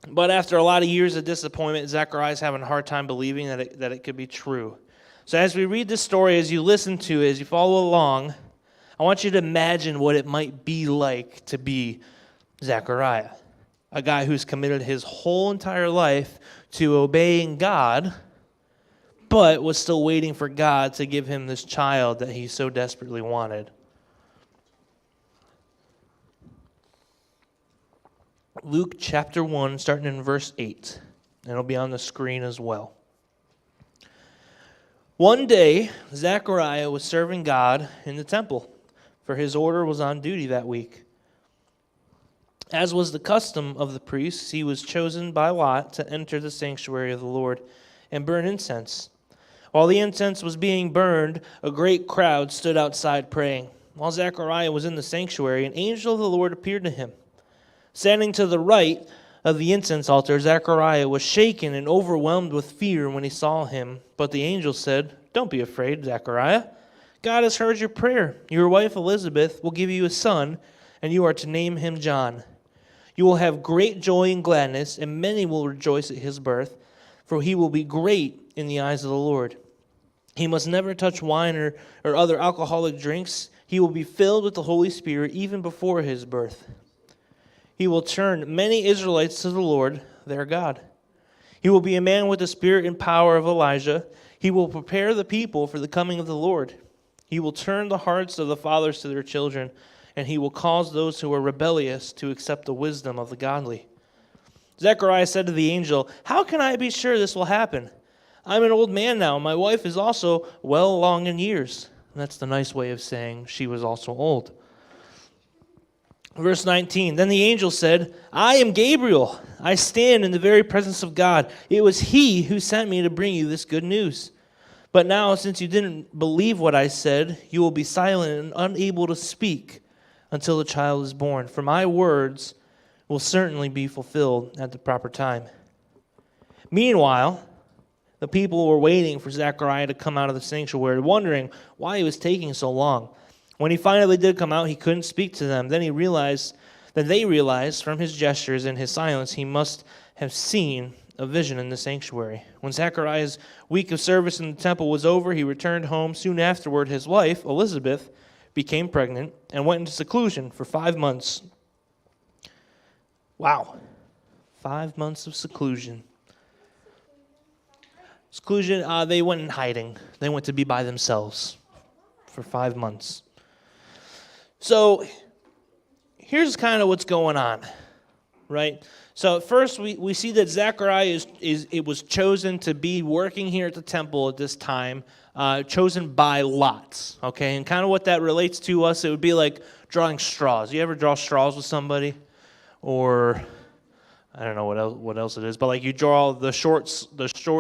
But after a lot of years of disappointment, Zechariah is having a hard time believing that it could be true. So as we read this story, as you listen to it, as you follow along, I want you to imagine what it might be like to be Zechariah, a guy who's committed his whole entire life to obeying God, but was still waiting for God to give him this child that he so desperately wanted. Luke chapter 1, starting in verse 8. And it'll be on the screen as well. One day, Zechariah was serving God in the temple, for his order was on duty that week. As was the custom of the priests, he was chosen by lot to enter the sanctuary of the Lord and burn incense. While the incense was being burned, a great crowd stood outside praying. While Zechariah was in the sanctuary, an angel of the Lord appeared to him. Standing to the right of the incense altar, Zechariah was shaken and overwhelmed with fear when he saw him. But the angel said, "Don't be afraid, Zechariah. God has heard your prayer. Your wife Elizabeth will give you a son, and you are to name him John. You will have great joy and gladness, and many will rejoice at his birth, for he will be great in the eyes of the Lord. He must never touch wine or other alcoholic drinks. He will be filled with the Holy Spirit even before his birth. He will turn many Israelites to the Lord, their God. He will be a man with the spirit and power of Elijah. He will prepare the people for the coming of the Lord. He will turn the hearts of the fathers to their children, and he will cause those who are rebellious to accept the wisdom of the godly." Zechariah said to the angel, "How can I be sure this will happen? I'm an old man now, and my wife is also well along in years." And that's the nice way of saying she was also old. Verse 19, then the angel said, "I am Gabriel. I stand in the very presence of God. It was he who sent me to bring you this good news. But now, since you didn't believe what I said, you will be silent and unable to speak until the child is born. For my words will certainly be fulfilled at the proper time." Meanwhile, the people were waiting for Zechariah to come out of the sanctuary, wondering why he was taking so long. When he finally did come out, he couldn't speak to them. Then they realized from his gestures and his silence he must have seen a vision in the sanctuary. When Zechariah's week of service in the temple was over, he returned home. Soon afterward, his wife, Elizabeth, became pregnant and went into seclusion for 5 months. Wow. 5 months of seclusion. Seclusion, they went in hiding. They went to be by themselves for 5 months. So here's kind of what's going on, right? So at first we see that Zechariah was chosen to be working here at the temple at this time, chosen by lots, okay? And kind of what that relates to us, it would be like drawing straws. You ever draw straws with somebody? Or I don't know what else it is, but like you draw the short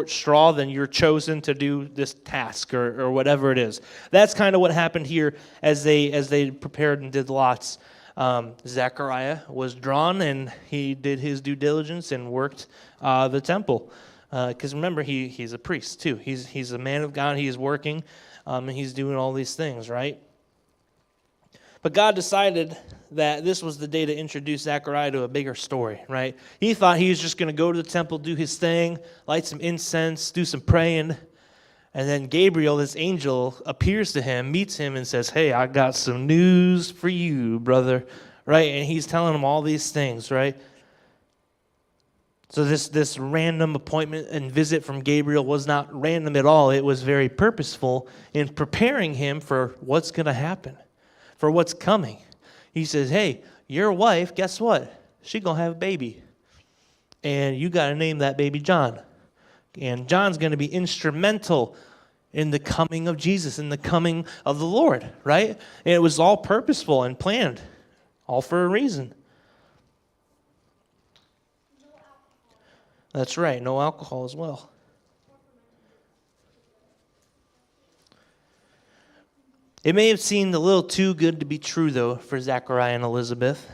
straw, then you're chosen to do this task or whatever it is. That's kind of what happened here as they prepared and did lots. Zechariah was drawn, and he did his due diligence and worked the temple. Because remember, he's a priest too. He's a man of God. He is working, and he's doing all these things, right? But God decided that this was the day to introduce Zechariah to a bigger story, right? He thought he was just going to go to the temple, do his thing, light some incense, do some praying, and then Gabriel, this angel, appears to him, meets him, and says, "Hey, I got some news for you, brother," right? And he's telling him all these things, right? So this random appointment and visit from Gabriel was not random at all. It was very purposeful in preparing him for what's going to happen, for what's coming. He says, "Hey, your wife, guess what? She's going to have a baby. And you got to name that baby John. And John's going to be instrumental in the coming of Jesus, in the coming of the Lord," right? And it was all purposeful and planned, all for a reason. That's right, no alcohol as well. It may have seemed a little too good to be true, though, for Zechariah and Elizabeth.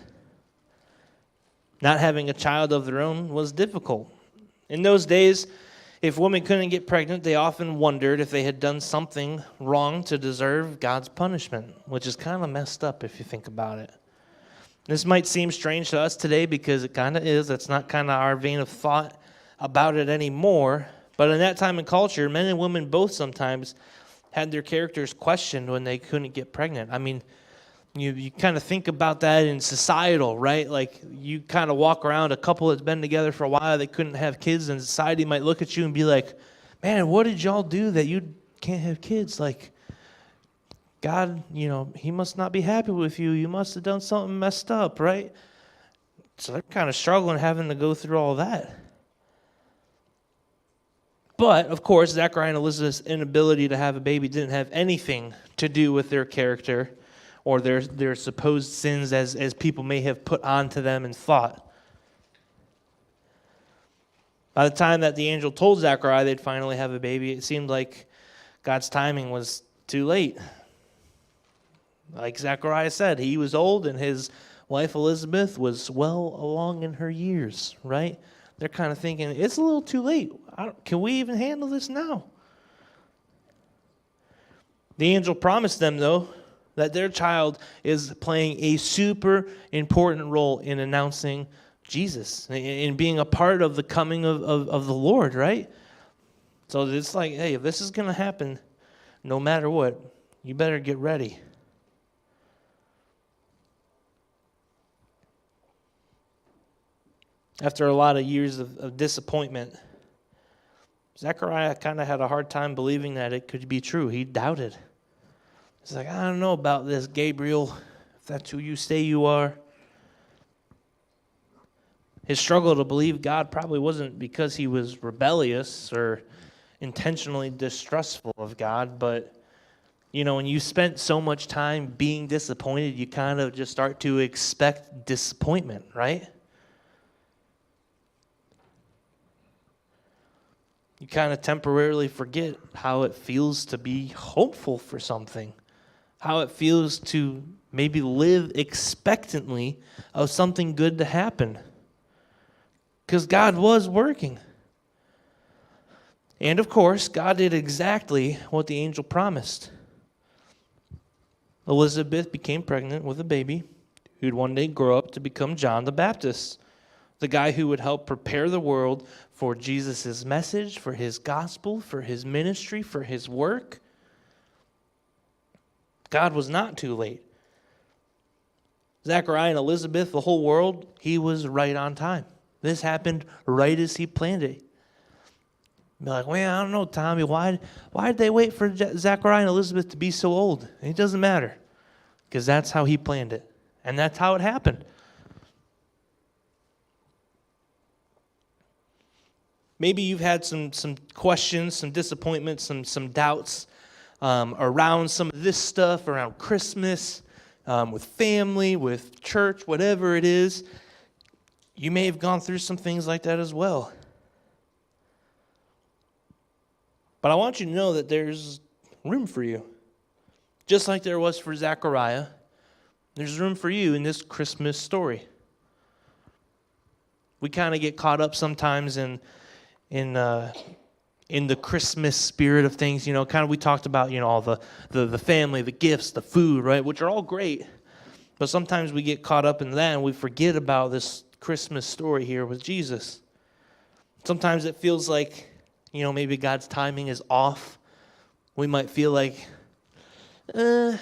Not having a child of their own was difficult. In those days, if women couldn't get pregnant, they often wondered if they had done something wrong to deserve God's punishment, which is kind of messed up if you think about it. This might seem strange to us today because it kind of is. That's not kind of our vein of thought about it anymore. But in that time and culture, men and women both sometimes had their characters questioned when they couldn't get pregnant. I mean, you kind of think about that in societal, right? Like you kind of walk around a couple that's been together for a while, they couldn't have kids, and society might look at you and be like, "Man, what did y'all do that you can't have kids? Like, God, he must not be happy with you. You must have done something messed up," right? So they're kind of struggling having to go through all that. But, of course, Zechariah and Elizabeth's inability to have a baby didn't have anything to do with their character or their supposed sins as people may have put onto them and thought. By the time that the angel told Zechariah they'd finally have a baby, it seemed like God's timing was too late. Like Zechariah said, he was old and his wife Elizabeth was well along in her years, right? They're kind of thinking, it's a little too late. Can we even handle this now? The angel promised them, though, that their child is playing a super important role in announcing Jesus, in being a part of the coming of the Lord, right? So it's like, hey, if this is going to happen, no matter what, you better get ready. After a lot of years of disappointment, Zechariah kind of had a hard time believing that it could be true. He doubted. He's like, "I don't know about this, Gabriel, if that's who you say you are." His struggle to believe God probably wasn't because he was rebellious or intentionally distrustful of God, but when you spent so much time being disappointed, you kind of just start to expect disappointment, right? You kind of temporarily forget how it feels to be hopeful for something, how it feels to maybe live expectantly of something good to happen. Because God was working. And of course, God did exactly what the angel promised. Elizabeth became pregnant with a baby who'd one day grow up to become John the Baptist, the guy who would help prepare the world for Jesus' message, for his gospel, for his ministry, for his work. God was not too late. Zechariah and Elizabeth, the whole world, he was right on time. This happened right as he planned it. Be like, well, I don't know, Tommy. Why did they wait for Zechariah and Elizabeth to be so old? It doesn't matter, because that's how he planned it, and that's how it happened. Maybe you've had some questions, some disappointments, some doubts around some of this stuff, around Christmas, with family, with church, whatever it is. You may have gone through some things like that as well. But I want you to know that there's room for you. Just like there was for Zechariah, there's room for you in this Christmas story. We kind of get caught up sometimes in the Christmas spirit of things, kind of we talked about, all the family, the gifts, the food, right, which are all great. But sometimes we get caught up in that and we forget about this Christmas story here with Jesus. Sometimes it feels like, maybe God's timing is off. We might feel like, God,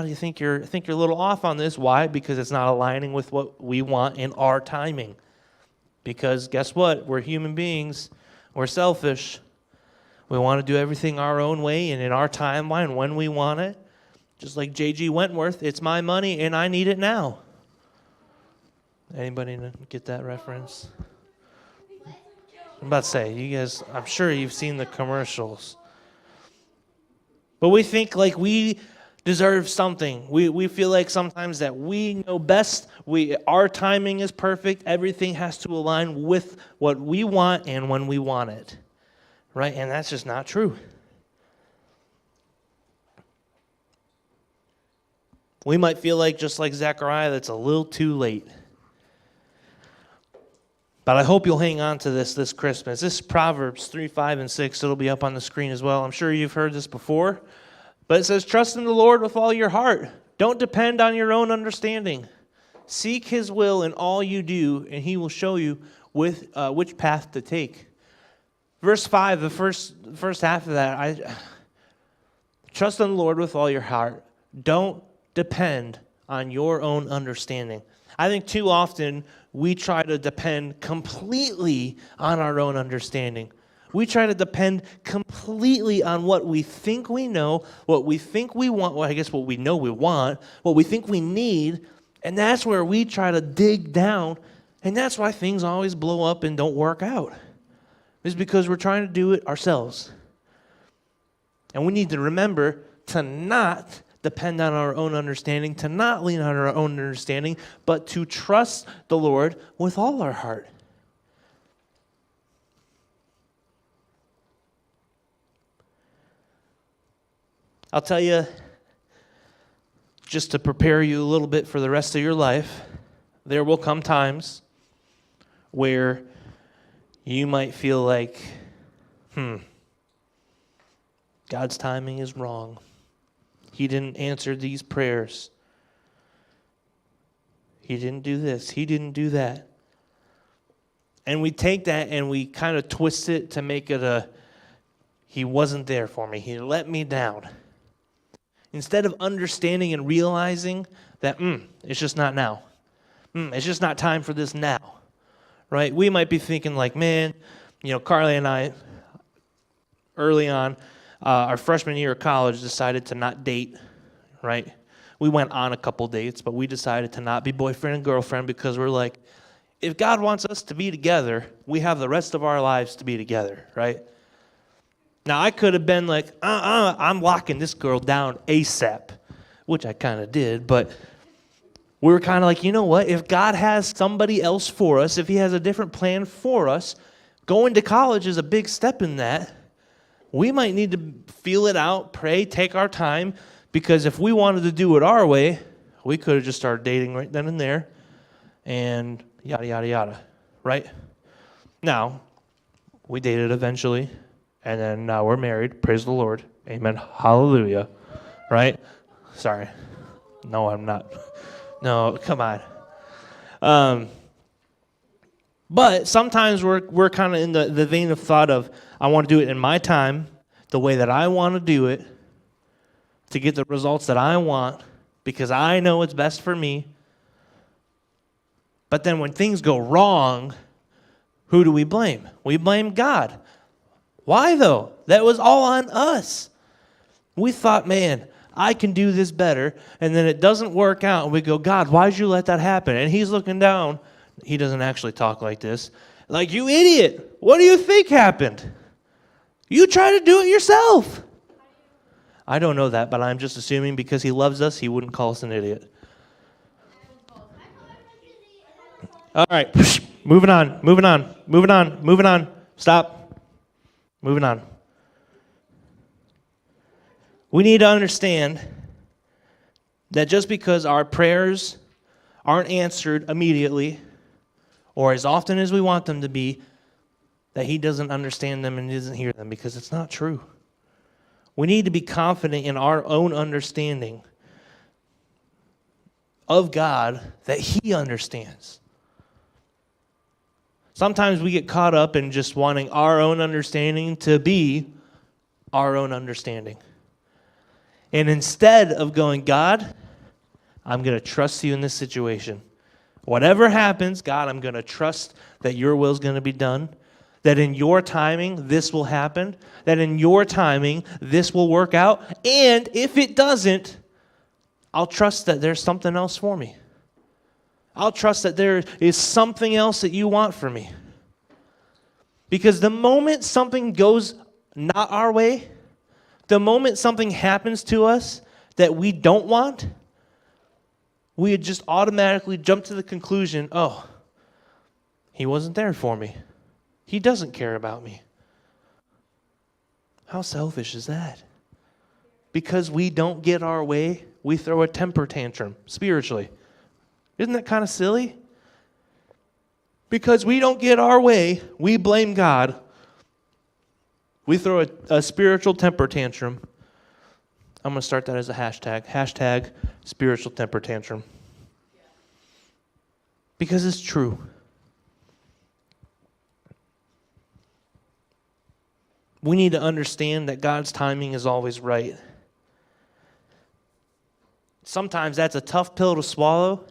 I think you're a little off on this. Why? Because it's not aligning with what we want in our timing. Because guess what? We're human beings. We're selfish. We want to do everything our own way and in our timeline when we want it. Just like J.G. Wentworth, it's my money and I need it now. Anybody get that reference? I'm about to say, you guys, I'm sure you've seen the commercials. But we think like we deserve something. We feel like sometimes that we know best. Our timing is perfect. Everything has to align with what we want and when we want it. Right? And that's just not true. We might feel like, just like Zechariah, that's a little too late. But I hope you'll hang on to this Christmas. This is Proverbs 3, 5, and 6. It'll be up on the screen as well. I'm sure you've heard this before. But it says, trust in the Lord with all your heart. Don't depend on your own understanding. Seek his will in all you do, and he will show you which path to take. Verse 5, the first half of that, trust in the Lord with all your heart. Don't depend on your own understanding. I think too often we try to depend completely on our own understanding. We try to depend completely on what we think we know, what we think we want, well, I guess what we know we want, what we think we need, and that's where we try to dig down, and that's why things always blow up and don't work out. It's because we're trying to do it ourselves. And we need to remember to not depend on our own understanding, to not lean on our own understanding, but to trust the Lord with all our heart. I'll tell you, just to prepare you a little bit for the rest of your life, there will come times where you might feel like, God's timing is wrong. He didn't answer these prayers. He didn't do this. He didn't do that. And we take that and we kind of twist it to make it he wasn't there for me. He let me down. Instead of understanding and realizing that, it's just not now. It's just not time for this now. Right? We might be thinking like, man, Carly and I, early on, our freshman year of college, decided to not date, right? We went on a couple dates, but we decided to not be boyfriend and girlfriend because we're like, if God wants us to be together, we have the rest of our lives to be together, right? Now, I could have been like, I'm locking this girl down ASAP, which I kind of did, but we were kind of like, you know what? If God has somebody else for us, if he has a different plan for us, going to college is a big step in that. We might need to feel it out, pray, take our time, because if we wanted to do it our way, we could have just started dating right then and there, and yada, yada, yada, right? Now, we dated eventually, and then now we're married. Praise the Lord. Amen. Hallelujah. Right? Sorry. No, I'm not. No, come on. But sometimes we're kind of in the vein of thought of, I want to do it in my time, the way that I want to do it, to get the results that I want, because I know it's best for me. But then when things go wrong, Who do we blame? We blame God. Why though? That was all on us. We thought, man, I can do this better, and then it doesn't work out, and we go, God, why'd you let that happen? And he's looking down. He doesn't actually talk like this. Like, you idiot, what do you think happened? You try to do it yourself. I don't know that, but I'm just assuming because he loves us, he wouldn't call us an idiot. All right, moving on. Stop. Moving on. We need to understand that just because our prayers aren't answered immediately or as often as we want them to be, that he doesn't understand them and doesn't hear them, because it's not true. We need to be confident in our own understanding of God, that he understands. Sometimes we get caught up in just wanting our own understanding to be our own understanding. And instead of going, God, I'm going to trust you in this situation. Whatever happens, God, I'm going to trust that your will is going to be done, that in your timing, this will happen, that in your timing, this will work out. And if it doesn't, I'll trust that there's something else for me. I'll trust that there is something else that you want for me. Because the moment something goes not our way, the moment something happens to us that we don't want, we would just automatically jump to the conclusion, oh, he wasn't there for me. He doesn't care about me. How selfish is that? Because we don't get our way, we throw a temper tantrum spiritually. Isn't that kind of silly? Because we don't get our way, we blame God. We throw a spiritual temper tantrum. I'm going to start that as a hashtag. Hashtag spiritual temper tantrum. Because it's true. We need to understand that God's timing is always right. Sometimes that's a tough pill to swallow,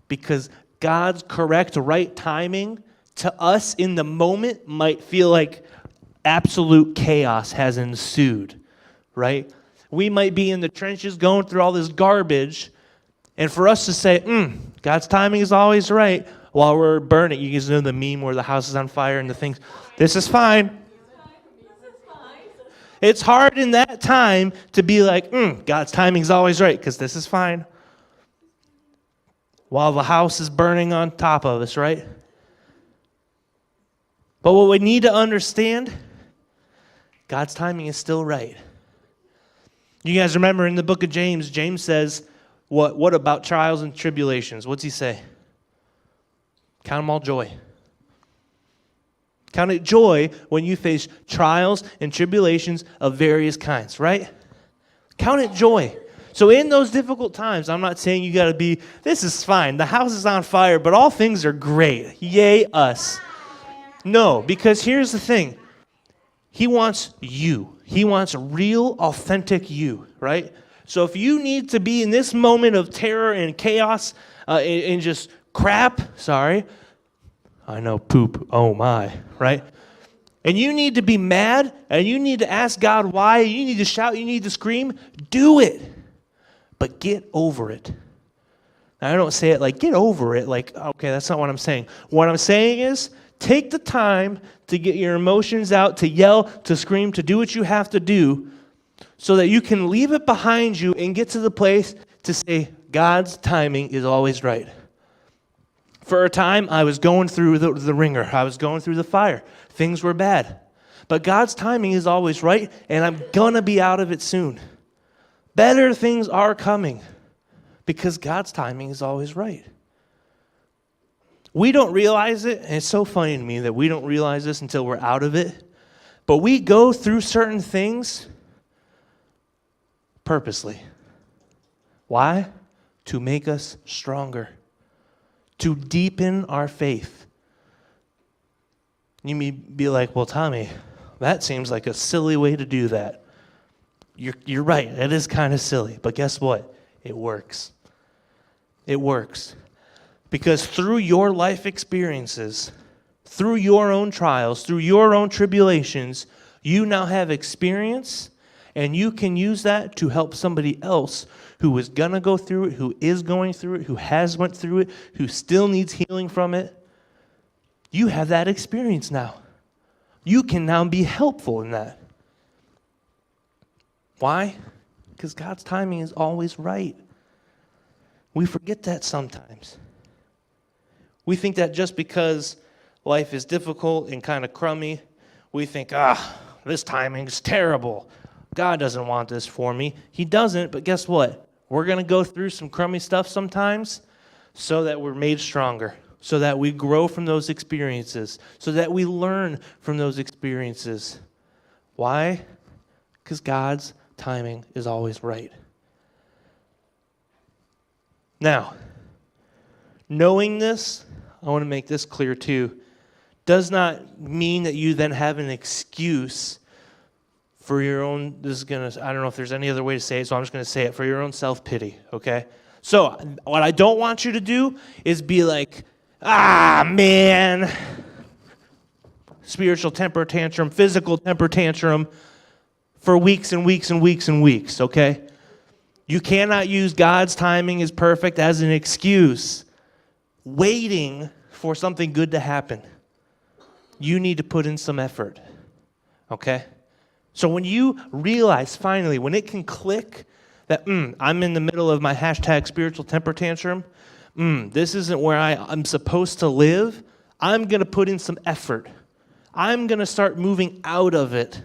because God's correct, right timing to us in the moment might feel like absolute chaos has ensued, right? We might be in the trenches going through all this garbage, and for us to say, God's timing is always right, while we're burning. You guys know the meme where the house is on fire and the things, this is fine. It's hard in that time to be like, God's timing is always right, because this is fine. While the house is burning on top of us, right? But what we need to understand, God's timing is still right. You guys remember in the book of James, James says, what about trials and tribulations? What's he say? Count them all joy. Count it joy when you face trials and tribulations of various kinds, right? Count it joy. So in those difficult times, I'm not saying you got to be, this is fine. The house is on fire, but all things are great. Yay, us. No, because here's the thing. He wants you. He wants real, authentic you, right? So if you need to be in this moment of terror and chaos and just crap, I know, poop, oh my, right? And you need to be mad, and you need to ask God why, you need to shout, you need to scream, do it. But get over it. Now, I don't say it like, get over it, like, okay, that's not what I'm saying. What I'm saying is, take the time to get your emotions out, to yell, to scream, to do what you have to do, so that you can leave it behind you and get to the place to say, God's timing is always right. For a time, I was going through the ringer. I was going through the fire. Things were bad. But God's timing is always right, and I'm going to be out of it soon. Better things are coming because God's timing is always right. We don't realize it, and it's so funny to me that we don't realize this until we're out of it. But we go through certain things purposely. Why? To make us stronger. To deepen our faith. You may be like, well, Tommy, that seems like a silly way to do that. You're right, it is kind of silly, but guess what? It works. It works. Because through your life experiences, through your own trials, through your own tribulations, you now have experience, and you can use that to help somebody else who is going to go through it, who is going through it, who has went through it, who still needs healing from it. You have that experience now. You can now be helpful in that. Why? Because God's timing is always right. We forget that sometimes. We think that just because life is difficult and kind of crummy, we think, this timing's terrible. God doesn't want this for me. He doesn't, but guess what? We're going to go through some crummy stuff sometimes so that we're made stronger, so that we grow from those experiences, so that we learn from those experiences. Why? Because God's timing is always right. Now, knowing this, I want to make this clear too, does not mean that you then have an excuse for your own, I don't know if there's any other way to say it, so I'm just going to say it, for your own self-pity, okay? So, what I don't want you to do is be like, man, spiritual temper tantrum, physical temper tantrum, for weeks and weeks and weeks and weeks, okay? You cannot use God's timing is perfect as an excuse, waiting for something good to happen. You need to put in some effort, okay? So when you realize finally, when it can click that, I'm in the middle of my hashtag spiritual temper tantrum, this isn't where I'm supposed to live, I'm going to put in some effort. I'm going to start moving out of it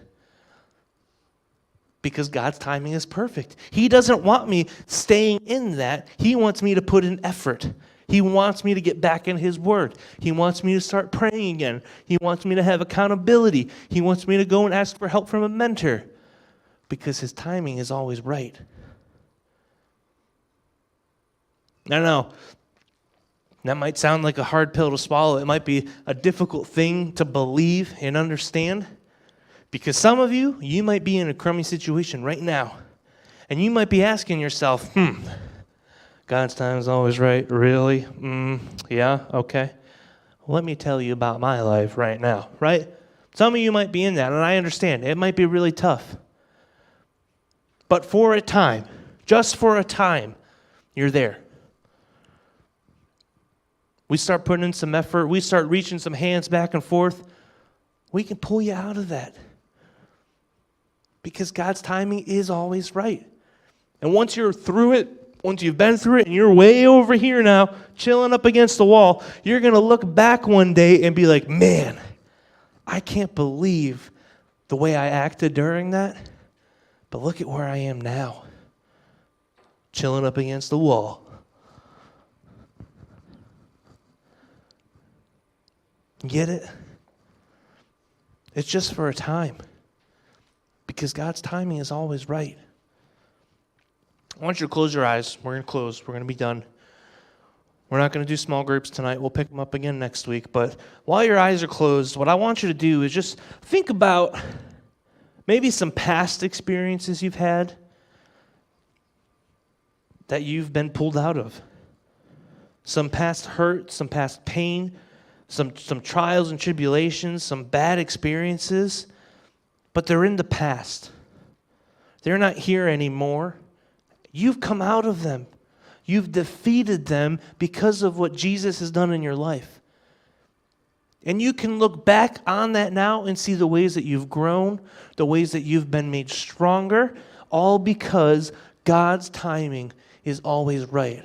because God's timing is perfect. He doesn't want me staying in that. He wants me to put in effort. He wants me to get back in His Word. He wants me to start praying again. He wants me to have accountability. He wants me to go and ask for help from a mentor because His timing is always right. I know that might sound like a hard pill to swallow. It might be a difficult thing to believe and understand because some of you might be in a crummy situation right now and you might be asking yourself, God's time is always right. Really? Yeah? Okay. Let me tell you about my life right now, right? Some of you might be in that, and I understand. It might be really tough. But for a time, just for a time, you're there. We start putting in some effort. We start reaching some hands back and forth. We can pull you out of that. Because God's timing is always right. And once you're through it, once you've been through it and you're way over here now, chilling up against the wall, you're going to look back one day and be like, man, I can't believe the way I acted during that, but look at where I am now, chilling up against the wall. Get it? It's just for a time, because God's timing is always right. I want you to close your eyes. We're going to close. We're going to be done. We're not going to do small groups tonight. We'll pick them up again next week. But while your eyes are closed, what I want you to do is just think about maybe some past experiences you've had that you've been pulled out of. Some past hurt, some past pain, some trials and tribulations, some bad experiences, but they're in the past. They're not here anymore. You've come out of them. You've defeated them because of what Jesus has done in your life. And you can look back on that now and see the ways that you've grown, the ways that you've been made stronger, all because God's timing is always right.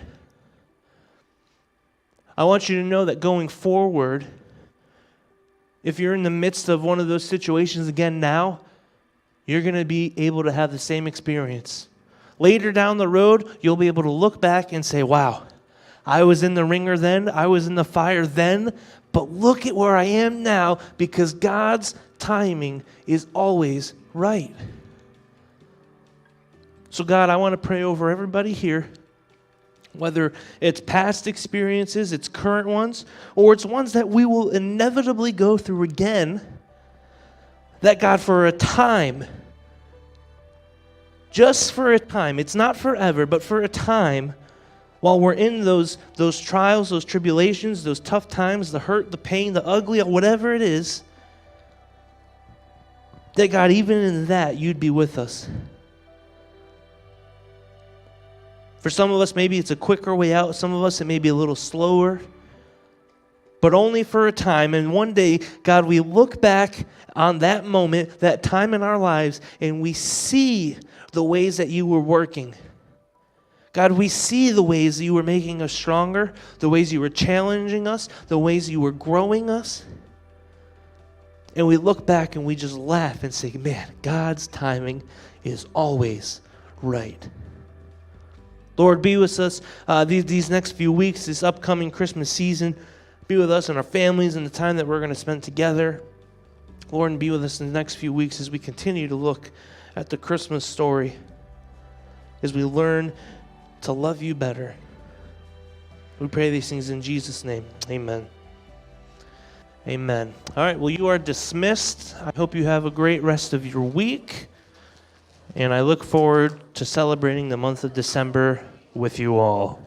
I want you to know that going forward, if you're in the midst of one of those situations again now, you're going to be able to have the same experience. Later down the road, you'll be able to look back and say, wow, I was in the ringer then, I was in the fire then, but look at where I am now because God's timing is always right. So God, I want to pray over everybody here, whether it's past experiences, it's current ones, or it's ones that we will inevitably go through again, that God, for a time, just for a time, it's not forever, but for a time, While we're in those trials, those tribulations, those tough times, the hurt, the pain, the ugly, whatever it is, that God, even in that, you'd be with us. For some of us, maybe it's a quicker way out. Some of us, it may be a little slower. But only for a time. And one day, God, we look back on that moment, that time in our lives, and we see the ways that you were working. God, we see the ways that you were making us stronger, the ways you were challenging us, the ways you were growing us. And we look back and we just laugh and say, man, God's timing is always right. Lord, be with us these next few weeks, this upcoming Christmas season. Be with us and our families and the time that we're going to spend together. Lord, and be with us in the next few weeks as we continue to look at the Christmas story, as we learn to love you better. We pray these things in Jesus' name. Amen. Amen. All right, well, you are dismissed. I hope you have a great rest of your week. And I look forward to celebrating the month of December with you all.